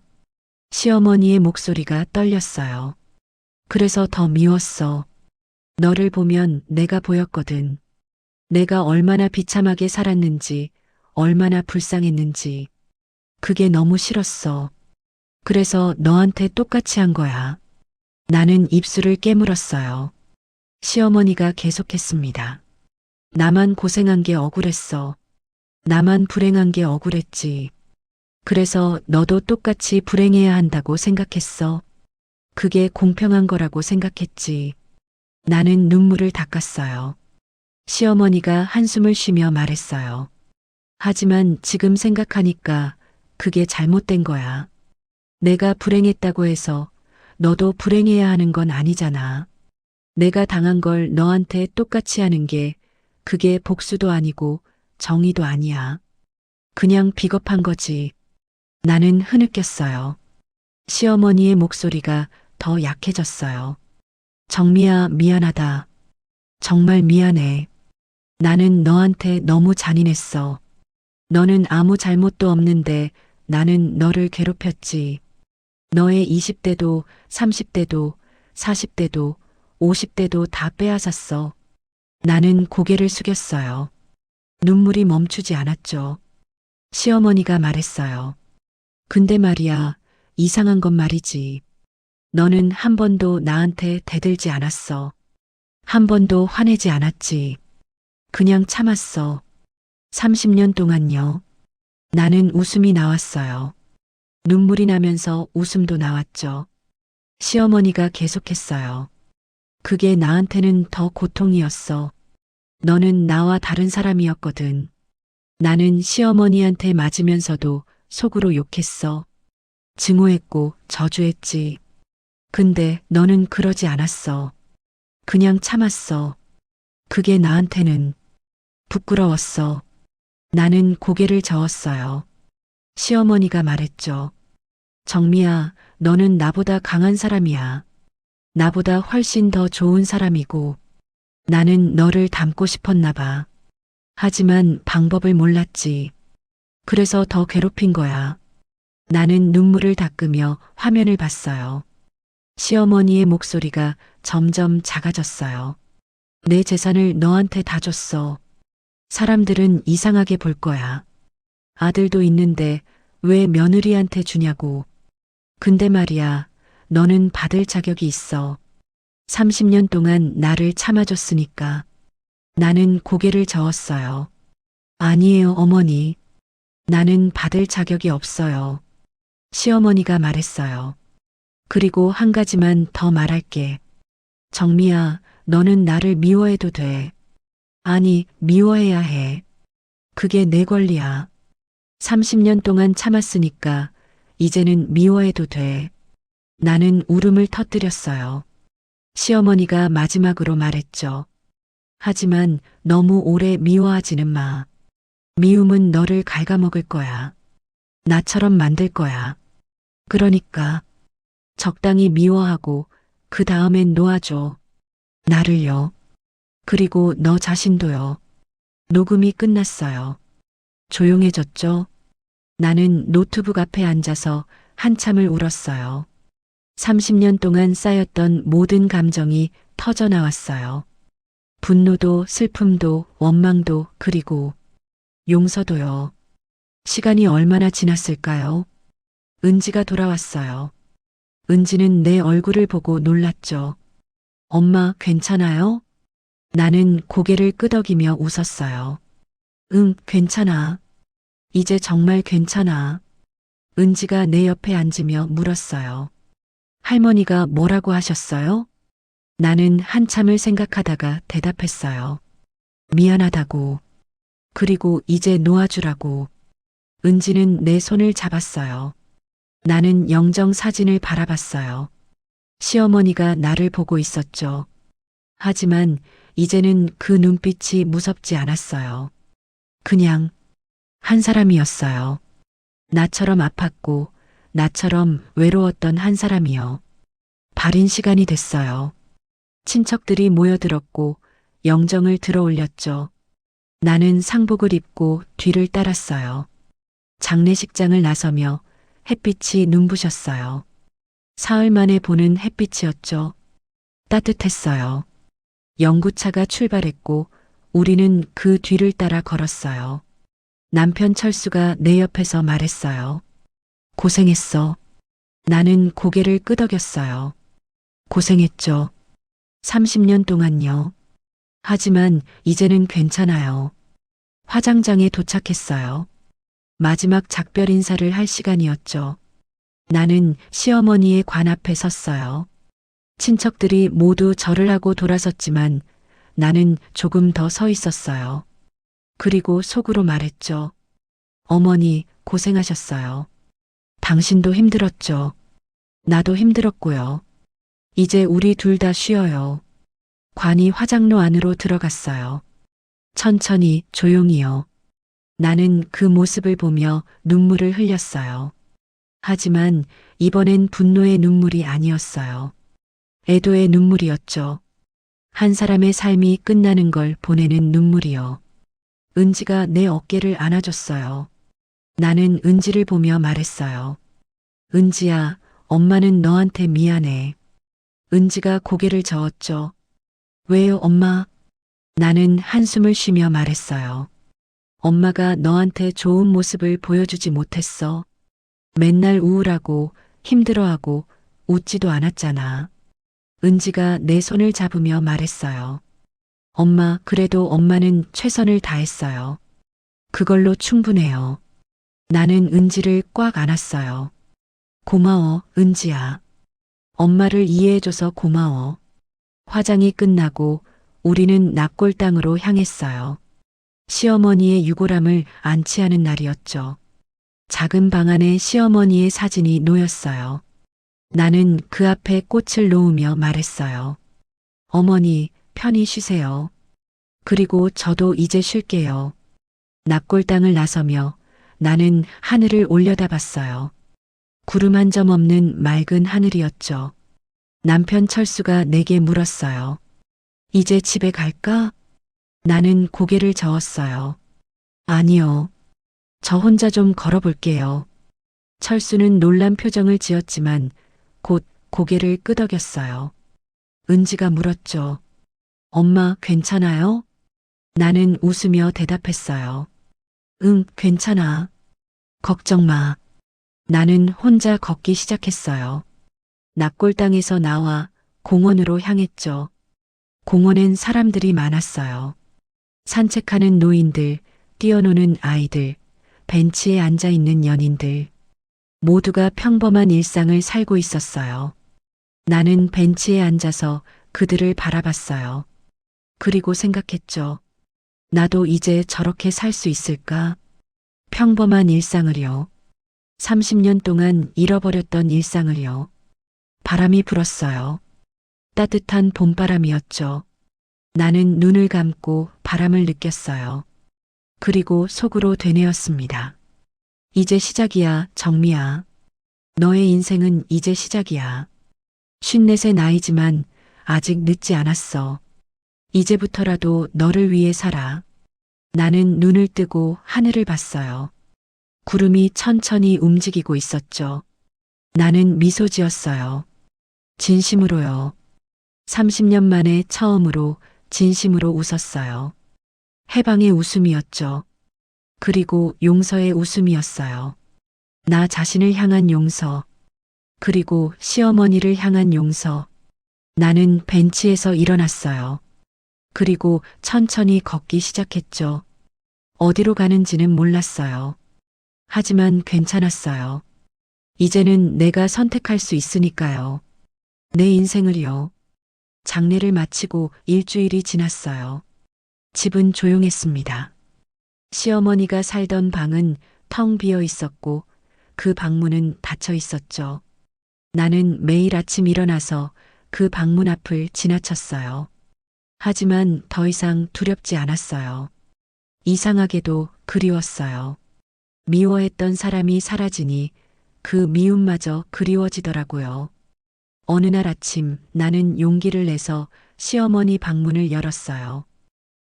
[SPEAKER 1] 시어머니의 목소리가 떨렸어요. 그래서 더 미웠어. 너를 보면 내가 보였거든. 내가 얼마나 비참하게 살았는지, 얼마나 불쌍했는지. 그게 너무 싫었어. 그래서 너한테 똑같이 한 거야. 나는 입술을 깨물었어요. 시어머니가 계속했습니다. 나만 고생한 게 억울했어. 나만 불행한 게 억울했지. 그래서 너도 똑같이 불행해야 한다고 생각했어. 그게 공평한 거라고 생각했지. 나는 눈물을 닦았어요. 시어머니가 한숨을 쉬며 말했어요. 하지만 지금 생각하니까 그게 잘못된 거야. 내가 불행했다고 해서 너도 불행해야 하는 건 아니잖아. 내가 당한 걸 너한테 똑같이 하는 게 그게 복수도 아니고 정의도 아니야. 그냥 비겁한 거지. 나는 흐느꼈어요. 시어머니의 목소리가 더 약해졌어요. 정미야, 미안하다. 정말 미안해. 나는 너한테 너무 잔인했어. 너는 아무 잘못도 없는데 나는 너를 괴롭혔지. 너의 20대도, 30대도, 40대도, 50대도 다 빼앗았어. 나는 고개를 숙였어요. 눈물이 멈추지 않았죠. 시어머니가 말했어요. 근데 말이야, 이상한 건 말이지. 너는 한 번도 나한테 대들지 않았어. 한 번도 화내지 않았지. 그냥 참았어. 30년 동안요. 나는 웃음이 나왔어요. 눈물이 나면서 웃음도 나왔죠. 시어머니가 계속했어요. 그게 나한테는 더 고통이었어. 너는 나와 다른 사람이었거든. 나는 시어머니한테 맞으면서도 속으로 욕했어. 증오했고 저주했지. 근데 너는 그러지 않았어. 그냥 참았어. 그게 나한테는 부끄러웠어. 나는 고개를 저었어요. 시어머니가 말했죠. 정미야, 너는 나보다 강한 사람이야. 나보다 훨씬 더 좋은 사람이고 나는 너를 닮고 싶었나 봐. 하지만 방법을 몰랐지. 그래서 더 괴롭힌 거야. 나는 눈물을 닦으며 화면을 봤어요. 시어머니의 목소리가 점점 작아졌어요. 내 재산을 너한테 다 줬어. 사람들은 이상하게 볼 거야. 아들도 있는데 왜 며느리한테 주냐고. 근데 말이야, 너는 받을 자격이 있어. 30년 동안 나를 참아줬으니까. 나는 고개를 저었어요. 아니에요, 어머니. 나는 받을 자격이 없어요. 시어머니가 말했어요. 그리고 한 가지만 더 말할게. 정미야, 너는 나를 미워해도 돼. 아니, 미워해야 해. 그게 내 권리야. 30년 동안 참았으니까 이제는 미워해도 돼. 나는 울음을 터뜨렸어요. 시어머니가 마지막으로 말했죠. 하지만 너무 오래 미워하지는 마. 미움은 너를 갉아먹을 거야. 나처럼 만들 거야. 그러니까 적당히 미워하고 그 다음엔 놓아줘. 나를요. 그리고 너 자신도요. 녹음이 끝났어요. 조용해졌죠? 나는 노트북 앞에 앉아서 한참을 울었어요. 30년 동안 쌓였던 모든 감정이 터져 나왔어요. 분노도 슬픔도 원망도 그리고 용서도요. 시간이 얼마나 지났을까요? 은지가 돌아왔어요. 은지는 내 얼굴을 보고 놀랐죠. 엄마 괜찮아요? 나는 고개를 끄덕이며 웃었어요. 응, 괜찮아. 이제 정말 괜찮아. 은지가 내 옆에 앉으며 물었어요. 할머니가 뭐라고 하셨어요? 나는 한참을 생각하다가 대답했어요. 미안하다고. 그리고 이제 놓아주라고. 은지는 내 손을 잡았어요. 나는 영정 사진을 바라봤어요. 시어머니가 나를 보고 있었죠. 하지만 이제는 그 눈빛이 무섭지 않았어요. 그냥 한 사람이었어요. 나처럼 아팠고 나처럼 외로웠던 한 사람이요. 발인 시간이 됐어요. 친척들이 모여들었고 영정을 들어올렸죠. 나는 상복을 입고 뒤를 따랐어요. 장례식장을 나서며 햇빛이 눈부셨어요. 사흘 만에 보는 햇빛이었죠. 따뜻했어요. 영구차가 출발했고 우리는 그 뒤를 따라 걸었어요. 남편 철수가 내 옆에서 말했어요. 고생했어. 나는 고개를 끄덕였어요. 고생했죠. 30년 동안요. 하지만 이제는 괜찮아요. 화장장에 도착했어요. 마지막 작별 인사를 할 시간이었죠. 나는 시어머니의 관 앞에 섰어요. 친척들이 모두 절을 하고 돌아섰지만 나는 조금 더 서 있었어요. 그리고 속으로 말했죠. 어머니 고생하셨어요. 당신도 힘들었죠. 나도 힘들었고요. 이제 우리 둘 다 쉬어요. 관이 화장로 안으로 들어갔어요. 천천히 조용히요. 나는 그 모습을 보며 눈물을 흘렸어요. 하지만 이번엔 분노의 눈물이 아니었어요. 애도의 눈물이었죠. 한 사람의 삶이 끝나는 걸 보내는 눈물이요. 은지가 내 어깨를 안아줬어요. 나는 은지를 보며 말했어요. 은지야, 엄마는 너한테 미안해. 은지가 고개를 저었죠. 왜요, 엄마? 나는 한숨을 쉬며 말했어요. 엄마가 너한테 좋은 모습을 보여주지 못했어. 맨날 우울하고 힘들어하고 웃지도 않았잖아. 은지가 내 손을 잡으며 말했어요. 엄마, 그래도 엄마는 최선을 다했어요. 그걸로 충분해요. 나는 은지를 꽉 안았어요. 고마워, 은지야. 엄마를 이해해줘서 고마워. 화장이 끝나고 우리는 낙골당으로 향했어요. 시어머니의 유골함을 안치하는 날이었죠. 작은 방 안에 시어머니의 사진이 놓였어요. 나는 그 앞에 꽃을 놓으며 말했어요. 어머니, 편히 쉬세요. 그리고 저도 이제 쉴게요. 낙골당을 나서며 나는 하늘을 올려다봤어요. 구름 한 점 없는 맑은 하늘이었죠. 남편 철수가 내게 물었어요. 이제 집에 갈까? 나는 고개를 저었어요. 아니요. 저 혼자 좀 걸어볼게요. 철수는 놀란 표정을 지었지만 곧 고개를 끄덕였어요. 은지가 물었죠. 엄마 괜찮아요? 나는 웃으며 대답했어요. 응, 괜찮아. 걱정 마. 나는 혼자 걷기 시작했어요. 낙골당에서 나와 공원으로 향했죠. 공원엔 사람들이 많았어요. 산책하는 노인들, 뛰어노는 아이들, 벤치에 앉아 있는 연인들. 모두가 평범한 일상을 살고 있었어요. 나는 벤치에 앉아서 그들을 바라봤어요. 그리고 생각했죠. 나도 이제 저렇게 살 수 있을까? 평범한 일상을요. 30년 동안 잃어버렸던 일상을요. 바람이 불었어요. 따뜻한 봄바람이었죠. 나는 눈을 감고 바람을 느꼈어요. 그리고 속으로 되뇌었습니다. 이제 시작이야, 정미야. 너의 인생은 이제 시작이야. 54의 나이지만 아직 늦지 않았어. 이제부터라도 너를 위해 살아. 나는 눈을 뜨고 하늘을 봤어요. 구름이 천천히 움직이고 있었죠. 나는 미소 지었어요. 진심으로요. 30년 만에 처음으로 진심으로 웃었어요. 해방의 웃음이었죠. 그리고 용서의 웃음이었어요. 나 자신을 향한 용서. 그리고 시어머니를 향한 용서. 나는 벤치에서 일어났어요. 그리고 천천히 걷기 시작했죠. 어디로 가는지는 몰랐어요. 하지만 괜찮았어요. 이제는 내가 선택할 수 있으니까요. 내 인생을요. 장례를 마치고 일주일이 지났어요. 집은 조용했습니다. 시어머니가 살던 방은 텅 비어 있었고 그 방문은 닫혀 있었죠. 나는 매일 아침 일어나서 그 방문 앞을 지나쳤어요. 하지만 더 이상 두렵지 않았어요. 이상하게도 그리웠어요. 미워했던 사람이 사라지니 그 미움마저 그리워지더라고요. 어느 날 아침 나는 용기를 내서 시어머니 방문을 열었어요.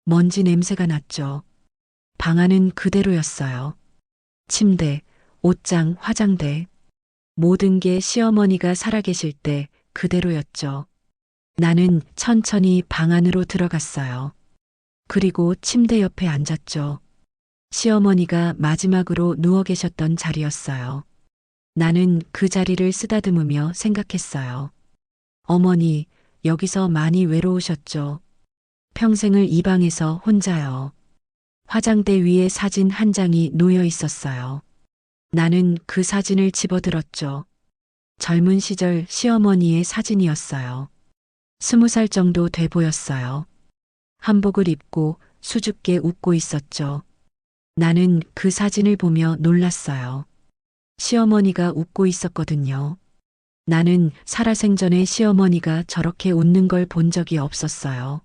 [SPEAKER 1] 먼지 냄새가 났죠. 방 안은 그대로였어요. 침대, 옷장, 화장대. 모든 게 시어머니가 살아계실 때 그대로였죠. 나는 천천히 방 안으로 들어갔어요. 그리고 침대 옆에 앉았죠. 시어머니가 마지막으로 누워 계셨던 자리였어요. 나는 그 자리를 쓰다듬으며 생각했어요. 어머니, 여기서 많이 외로우셨죠? 평생을 이 방에서 혼자요. 화장대 위에 사진 한 장이 놓여 있었어요. 나는 그 사진을 집어들었죠. 젊은 시절 시어머니의 사진이었어요. 20살 정도 돼 보였어요. 한복을 입고 수줍게 웃고 있었죠. 나는 그 사진을 보며 놀랐어요. 시어머니가 웃고 있었거든요. 나는 살아생전에 시어머니가 저렇게 웃는 걸 본 적이 없었어요.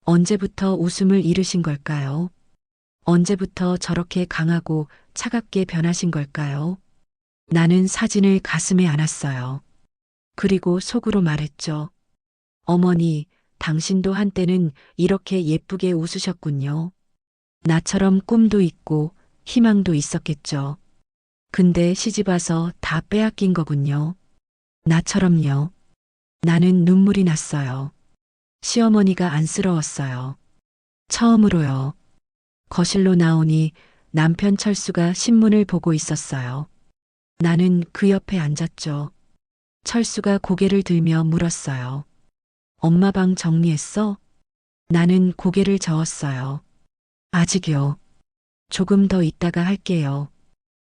[SPEAKER 1] 언제부터 웃음을 잃으신 걸까요? 언제부터 저렇게 강하고 차갑게 변하신 걸까요? 나는 사진을 가슴에 안았어요. 그리고 속으로 말했죠. 어머니, 당신도 한때는 이렇게 예쁘게 웃으셨군요. 나처럼 꿈도 있고 희망도 있었겠죠. 근데 시집와서 다 빼앗긴 거군요. 나처럼요. 나는 눈물이 났어요. 시어머니가 안쓰러웠어요. 처음으로요. 거실로 나오니 남편 철수가 신문을 보고 있었어요. 나는 그 옆에 앉았죠. 철수가 고개를 들며 물었어요. 엄마 방 정리했어? 나는 고개를 저었어요. 아직요. 조금 더 있다가 할게요.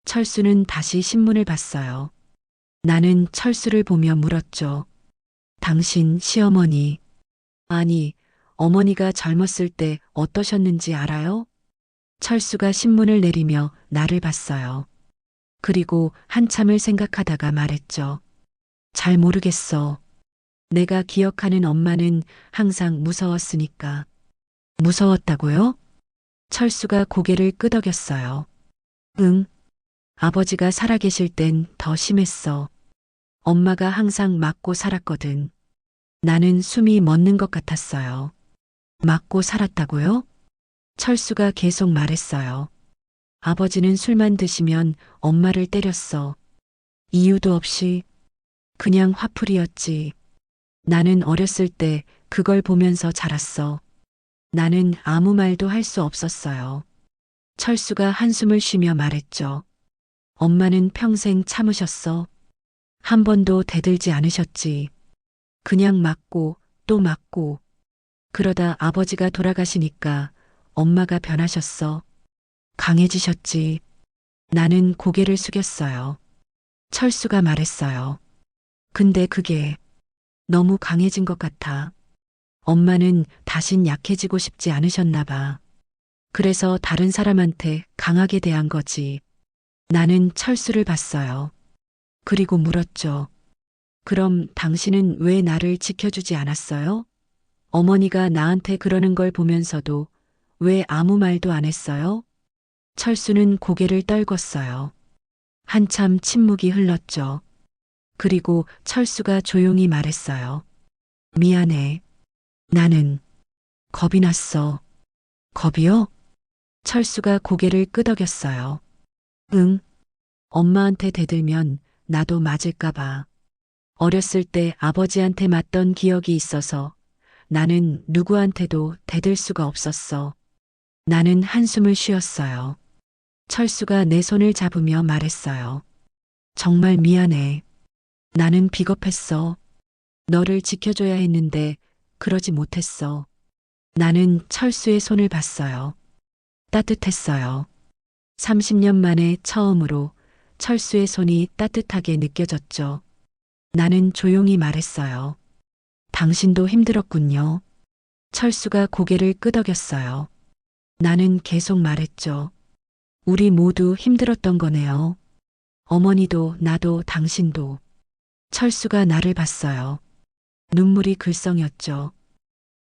[SPEAKER 1] 철수는 다시 신문을 봤어요. 나는 철수를 보며 물었죠. 당신 시어머니. 아니, 어머니가 젊었을 때 어떠셨는지 알아요? 철수가 신문을 내리며 나를 봤어요. 그리고 한참을 생각하다가 말했죠. 잘 모르겠어. 내가 기억하는 엄마는 항상 무서웠으니까. 무서웠다고요? 철수가 고개를 끄덕였어요. 응. 아버지가 살아계실 땐 더 심했어. 엄마가 항상 맞고 살았거든. 나는 숨이 멎는 것 같았어요. 맞고 살았다고요? 철수가 계속 말했어요. 아버지는 술만 드시면 엄마를 때렸어. 이유도 없이 그냥 화풀이였지. 나는 어렸을 때 그걸 보면서 자랐어. 나는 아무 말도 할 수 없었어요. 철수가 한숨을 쉬며 말했죠. 엄마는 평생 참으셨어. 한 번도 대들지 않으셨지. 그냥 맞고 또 맞고. 그러다 아버지가 돌아가시니까 엄마가 변하셨어. 강해지셨지. 나는 고개를 숙였어요. 철수가 말했어요. 근데 그게 너무 강해진 것 같아. 엄마는 다신 약해지고 싶지 않으셨나 봐. 그래서 다른 사람한테 강하게 대한 거지. 나는 철수를 봤어요. 그리고 물었죠. 그럼 당신은 왜 나를 지켜주지 않았어요? 어머니가 나한테 그러는 걸 보면서도 왜 아무 말도 안 했어요? 철수는 고개를 떨궜어요. 한참 침묵이 흘렀죠. 그리고 철수가 조용히 말했어요. 미안해. 나는 겁이 났어. 겁이요? 철수가 고개를 끄덕였어요. 응. 엄마한테 대들면 나도 맞을까봐. 어렸을 때 아버지한테 맞던 기억이 있어서 나는 누구한테도 대들 수가 없었어. 나는 한숨을 쉬었어요. 철수가 내 손을 잡으며 말했어요. 정말 미안해. 나는 비겁했어. 너를 지켜줘야 했는데 그러지 못했어. 나는 철수의 손을 봤어요. 따뜻했어요. 30년 만에 처음으로 철수의 손이 따뜻하게 느껴졌죠. 나는 조용히 말했어요. 당신도 힘들었군요. 철수가 고개를 끄덕였어요. 나는 계속 말했죠. 우리 모두 힘들었던 거네요. 어머니도 나도 당신도. 철수가 나를 봤어요. 눈물이 글썽였죠.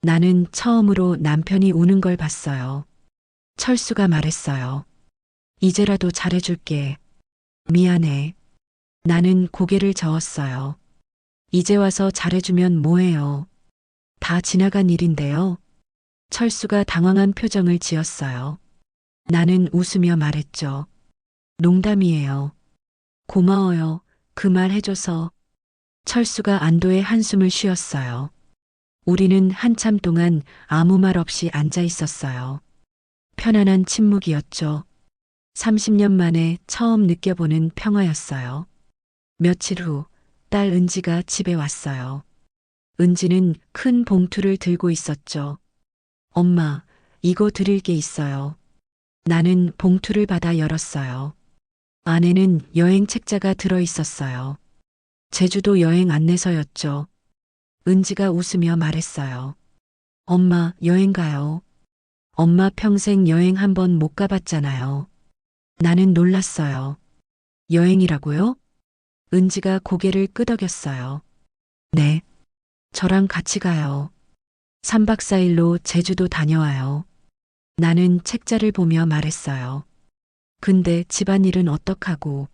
[SPEAKER 1] 나는 처음으로 남편이 우는 걸 봤어요. 철수가 말했어요. 이제라도 잘해줄게. 미안해. 나는 고개를 저었어요. 이제 와서 잘해주면 뭐해요. 다 지나간 일인데요. 철수가 당황한 표정을 지었어요. 나는 웃으며 말했죠. 농담이에요. 고마워요. 그 말 해줘서. 철수가 안도의 한숨을 쉬었어요. 우리는 한참 동안 아무 말 없이 앉아 있었어요. 편안한 침묵이었죠. 30년 만에 처음 느껴보는 평화였어요. 며칠 후, 딸 은지가 집에 왔어요. 은지는 큰 봉투를 들고 있었죠. 엄마, 이거 드릴 게 있어요. 나는 봉투를 받아 열었어요. 안에는 여행 책자가 들어 있었어요. 제주도 여행 안내서였죠. 은지가 웃으며 말했어요. 엄마, 여행 가요. 엄마 평생 여행 한 번 못 가봤잖아요. 나는 놀랐어요. 여행이라고요? 은지가 고개를 끄덕였어요. 네. 저랑 같이 가요. 3박 4일로 제주도 다녀와요. 나는 책자를 보며 말했어요. 근데 집안일은 어떡하고?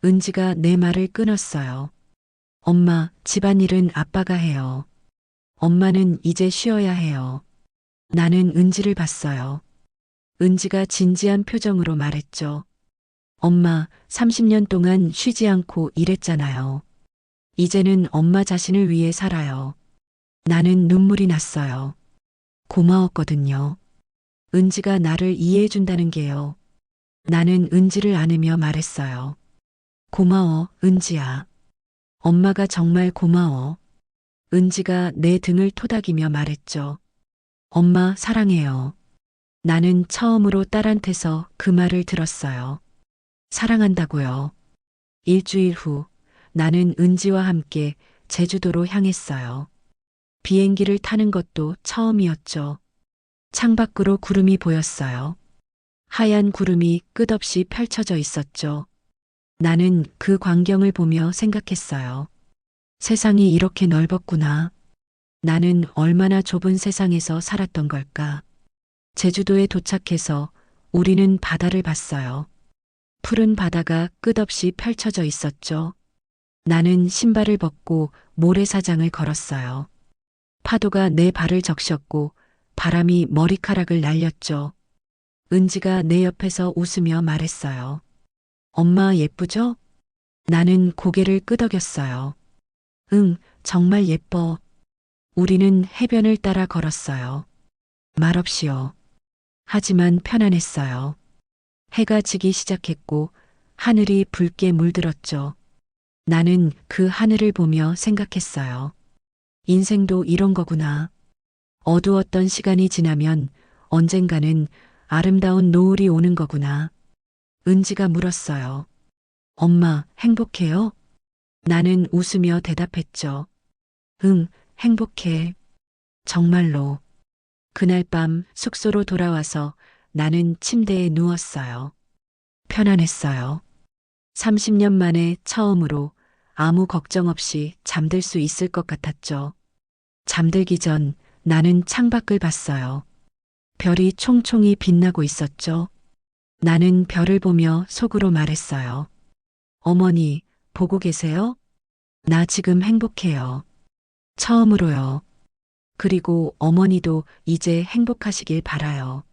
[SPEAKER 1] 은지가 내 말을 끊었어요. 엄마, 집안일은 아빠가 해요. 엄마는 이제 쉬어야 해요. 나는 은지를 봤어요. 은지가 진지한 표정으로 말했죠. 엄마, 30년 동안 쉬지 않고 일했잖아요. 이제는 엄마 자신을 위해 살아요. 나는 눈물이 났어요. 고마웠거든요. 은지가 나를 이해해 준다는 게요. 나는 은지를 안으며 말했어요. 고마워, 은지야. 엄마가 정말 고마워. 은지가 내 등을 토닥이며 말했죠. 엄마 사랑해요. 나는 처음으로 딸한테서 그 말을 들었어요. 사랑한다고요. 일주일 후 나는 은지와 함께 제주도로 향했어요. 비행기를 타는 것도 처음이었죠. 창밖으로 구름이 보였어요. 하얀 구름이 끝없이 펼쳐져 있었죠. 나는 그 광경을 보며 생각했어요. 세상이 이렇게 넓었구나. 나는 얼마나 좁은 세상에서 살았던 걸까. 제주도에 도착해서 우리는 바다를 봤어요. 푸른 바다가 끝없이 펼쳐져 있었죠. 나는 신발을 벗고 모래사장을 걸었어요. 파도가 내 발을 적셨고 바람이 머리카락을 날렸죠. 은지가 내 옆에서 웃으며 말했어요. 엄마 예쁘죠? 나는 고개를 끄덕였어요. 응, 정말 예뻐. 우리는 해변을 따라 걸었어요. 말없이요. 하지만 편안했어요. 해가 지기 시작했고 하늘이 붉게 물들었죠. 나는 그 하늘을 보며 생각했어요. 인생도 이런 거구나. 어두웠던 시간이 지나면 언젠가는 아름다운 노을이 오는 거구나. 은지가 물었어요. 엄마, 행복해요? 나는 웃으며 대답했죠. 응, 행복해. 정말로. 그날 밤 숙소로 돌아와서 나는 침대에 누웠어요. 편안했어요. 30년 만에 처음으로 아무 걱정 없이 잠들 수 있을 것 같았죠. 잠들기 전 나는 창밖을 봤어요. 별이 총총히 빛나고 있었죠. 나는 별을 보며 속으로 말했어요. 어머니, 보고 계세요? 나 지금 행복해요. 처음으로요. 그리고 어머니도 이제 행복하시길 바라요.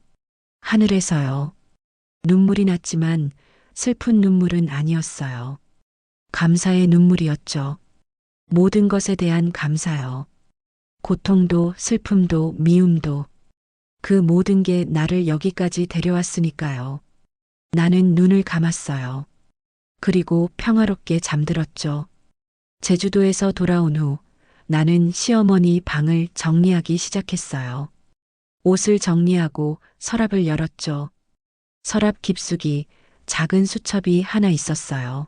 [SPEAKER 1] 하늘에서요. 눈물이 났지만 슬픈 눈물은 아니었어요. 감사의 눈물이었죠. 모든 것에 대한 감사요. 고통도 슬픔도 미움도 그 모든 게 나를 여기까지 데려왔으니까요. 나는 눈을 감았어요. 그리고 평화롭게 잠들었죠. 제주도에서 돌아온 후 나는 시어머니 방을 정리하기 시작했어요. 옷을 정리하고 서랍을 열었죠. 서랍 깊숙이 작은 수첩이 하나 있었어요.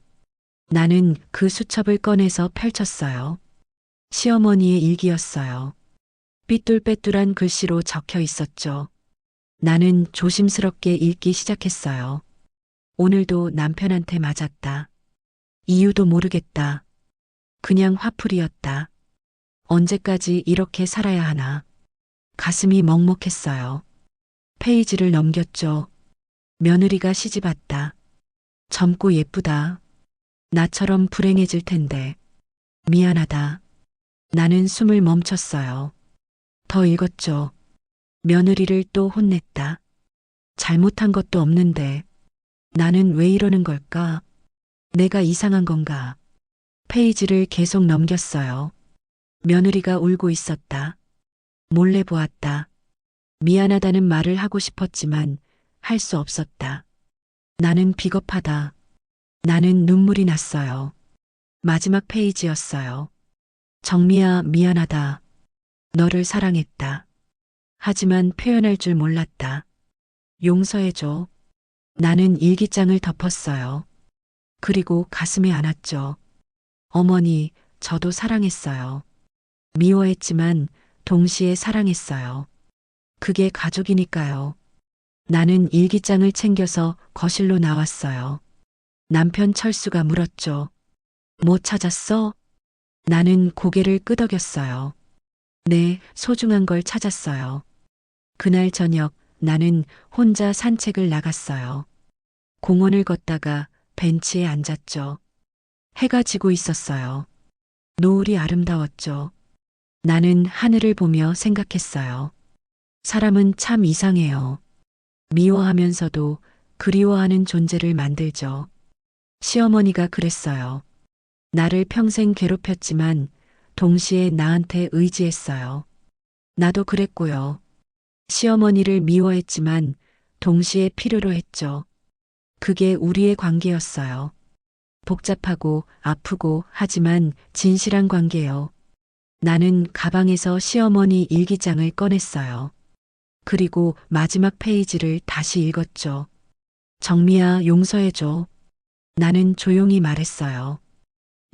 [SPEAKER 1] 나는 그 수첩을 꺼내서 펼쳤어요. 시어머니의 일기였어요. 삐뚤빼뚤한 글씨로 적혀 있었죠. 나는 조심스럽게 읽기 시작했어요. 오늘도 남편한테 맞았다. 이유도 모르겠다. 그냥 화풀이였다. 언제까지 이렇게 살아야 하나. 가슴이 먹먹했어요. 페이지를 넘겼죠. 며느리가 시집왔다. 젊고 예쁘다. 나처럼 불행해질 텐데. 미안하다. 나는 숨을 멈췄어요. 더 읽었죠. 며느리를 또 혼냈다. 잘못한 것도 없는데. 나는 왜 이러는 걸까? 내가 이상한 건가? 페이지를 계속 넘겼어요. 며느리가 울고 있었다. 몰래 보았다. 미안하다는 말을 하고 싶었지만 할 수 없었다. 나는 비겁하다. 나는 눈물이 났어요. 마지막 페이지였어요. 정미야, 미안하다. 너를 사랑했다. 하지만 표현할 줄 몰랐다. 용서해줘. 나는 일기장을 덮었어요. 그리고 가슴에 안았죠. 어머니, 저도 사랑했어요. 미워했지만 동시에 사랑했어요. 그게 가족이니까요. 나는 일기장을 챙겨서 거실로 나왔어요. 남편 철수가 물었죠. 뭐 찾았어? 나는 고개를 끄덕였어요. 네, 소중한 걸 찾았어요. 그날 저녁 나는 혼자 산책을 나갔어요. 공원을 걷다가 벤치에 앉았죠. 해가 지고 있었어요. 노을이 아름다웠죠. 나는 하늘을 보며 생각했어요. 사람은 참 이상해요. 미워하면서도 그리워하는 존재를 만들죠. 시어머니가 그랬어요. 나를 평생 괴롭혔지만 동시에 나한테 의지했어요. 나도 그랬고요. 시어머니를 미워했지만 동시에 필요로 했죠. 그게 우리의 관계였어요. 복잡하고 아프고 하지만 진실한 관계요. 나는 가방에서 시어머니 일기장을 꺼냈어요. 그리고 마지막 페이지를 다시 읽었죠. 정미야, 용서해줘. 나는 조용히 말했어요.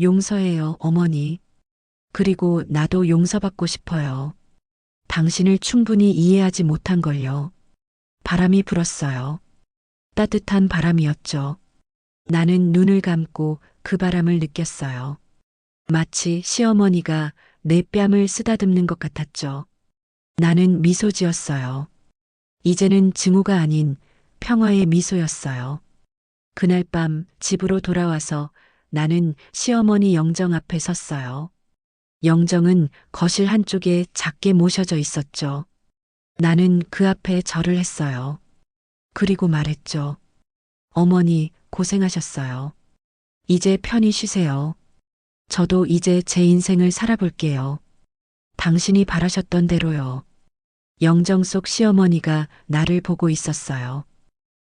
[SPEAKER 1] 용서해요, 어머니. 그리고 나도 용서받고 싶어요. 당신을 충분히 이해하지 못한 걸요. 바람이 불었어요. 따뜻한 바람이었죠. 나는 눈을 감고 그 바람을 느꼈어요. 마치 시어머니가 내 뺨을 쓰다듬는 것 같았죠. 나는 미소 지었어요. 이제는 증오가 아닌 평화의 미소였어요. 그날 밤 집으로 돌아와서 나는 시어머니 영정 앞에 섰어요. 영정은 거실 한쪽에 작게 모셔져 있었죠. 나는 그 앞에 절을 했어요. 그리고 말했죠. 어머니, 고생하셨어요. 이제 편히 쉬세요. 저도 이제 제 인생을 살아볼게요. 당신이 바라셨던 대로요. 영정 속 시어머니가 나를 보고 있었어요.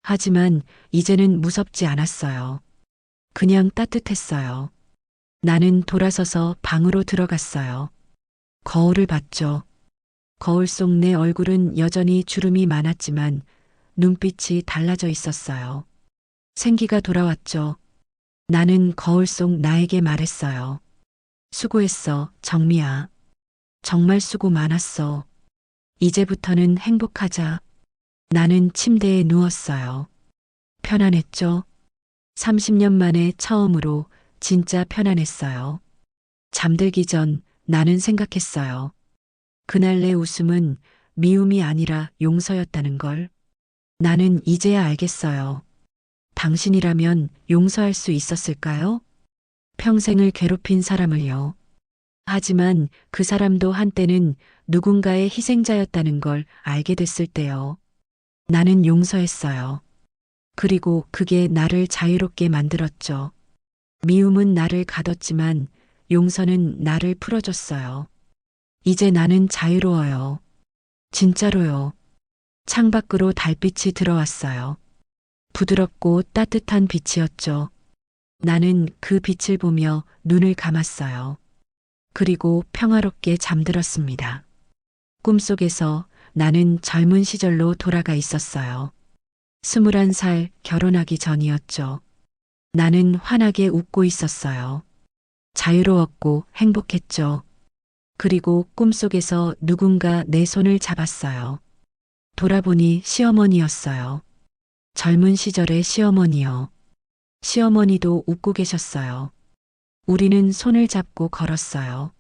[SPEAKER 1] 하지만 이제는 무섭지 않았어요. 그냥 따뜻했어요. 나는 돌아서서 방으로 들어갔어요. 거울을 봤죠. 거울 속 내 얼굴은 여전히 주름이 많았지만 눈빛이 달라져 있었어요. 생기가 돌아왔죠. 나는 거울 속 나에게 말했어요. 수고했어, 정미야. 정말 수고 많았어. 이제부터는 행복하자. 나는 침대에 누웠어요. 편안했죠? 30년 만에 처음으로 진짜 편안했어요. 잠들기 전 나는 생각했어요. 그날 내 웃음은 미움이 아니라 용서였다는 걸. 나는 이제야 알겠어요. 당신이라면 용서할 수 있었을까요? 평생을 괴롭힌 사람을요. 하지만 그 사람도 한때는 누군가의 희생자였다는 걸 알게 됐을 때요. 나는 용서했어요. 그리고 그게 나를 자유롭게 만들었죠. 미움은 나를 가뒀지만 용서는 나를 풀어줬어요. 이제 나는 자유로워요. 진짜로요. 창밖으로 달빛이 들어왔어요. 부드럽고 따뜻한 빛이었죠. 나는 그 빛을 보며 눈을 감았어요. 그리고 평화롭게 잠들었습니다. 꿈속에서 나는 젊은 시절로 돌아가 있었어요. 21살 결혼하기 전이었죠. 나는 환하게 웃고 있었어요. 자유로웠고 행복했죠. 그리고 꿈속에서 누군가 내 손을 잡았어요. 돌아보니 시어머니였어요. 젊은 시절의 시어머니요. 시어머니도 웃고 계셨어요. 우리는 손을 잡고 걸었어요.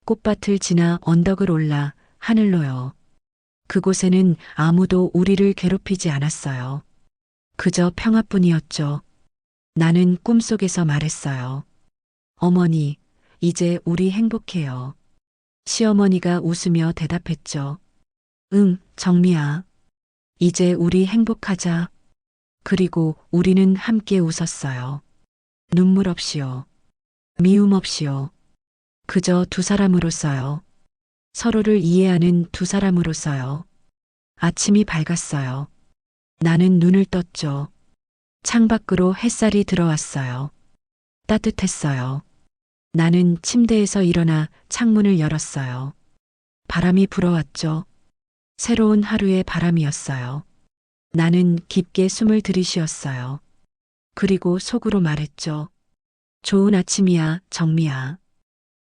[SPEAKER 1] 꽃밭을 지나 언덕을 올라 하늘로요. 그곳에는 아무도 우리를 괴롭히지 않았어요. 그저 평화뿐이었죠. 나는 꿈속에서 말했어요. 어머니, 이제 우리 행복해요. 시어머니가 웃으며 대답했죠. 응, 정미야. 이제 우리 행복하자. 그리고 우리는 함께 웃었어요. 눈물 없이요. 미움 없이요. 그저 두 사람으로서요. 서로를 이해하는 두 사람으로서요. 아침이 밝았어요. 나는 눈을 떴죠. 창밖으로 햇살이 들어왔어요. 따뜻했어요. 나는 침대에서 일어나 창문을 열었어요. 바람이 불어왔죠. 새로운 하루의 바람이었어요. 나는 깊게 숨을 들이쉬었어요. 그리고 속으로 말했죠. 좋은 아침이야, 정미야.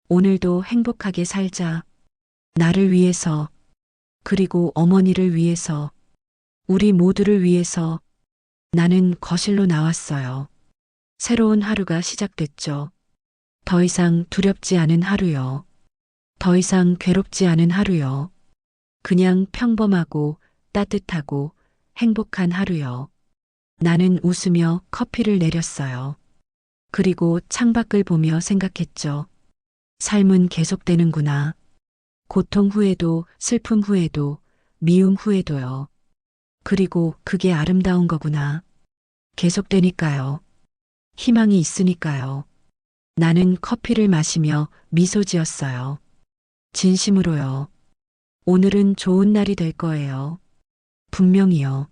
[SPEAKER 1] 오늘도 행복하게 살자. 나를 위해서, 그리고 어머니를 위해서, 우리 모두를 위해서 나는 거실로 나왔어요. 새로운 하루가 시작됐죠. 더 이상 두렵지 않은 하루요. 더 이상 괴롭지 않은 하루요. 그냥 평범하고 따뜻하고 행복한 하루요. 나는 웃으며 커피를 내렸어요. 그리고 창밖을 보며 생각했죠. 삶은 계속되는구나. 고통 후에도 슬픔 후에도 미움 후에도요. 그리고 그게 아름다운 거구나. 계속되니까요. 희망이 있으니까요. 나는 커피를 마시며 미소 지었어요. 진심으로요. 오늘은 좋은 날이 될 거예요. 분명히요.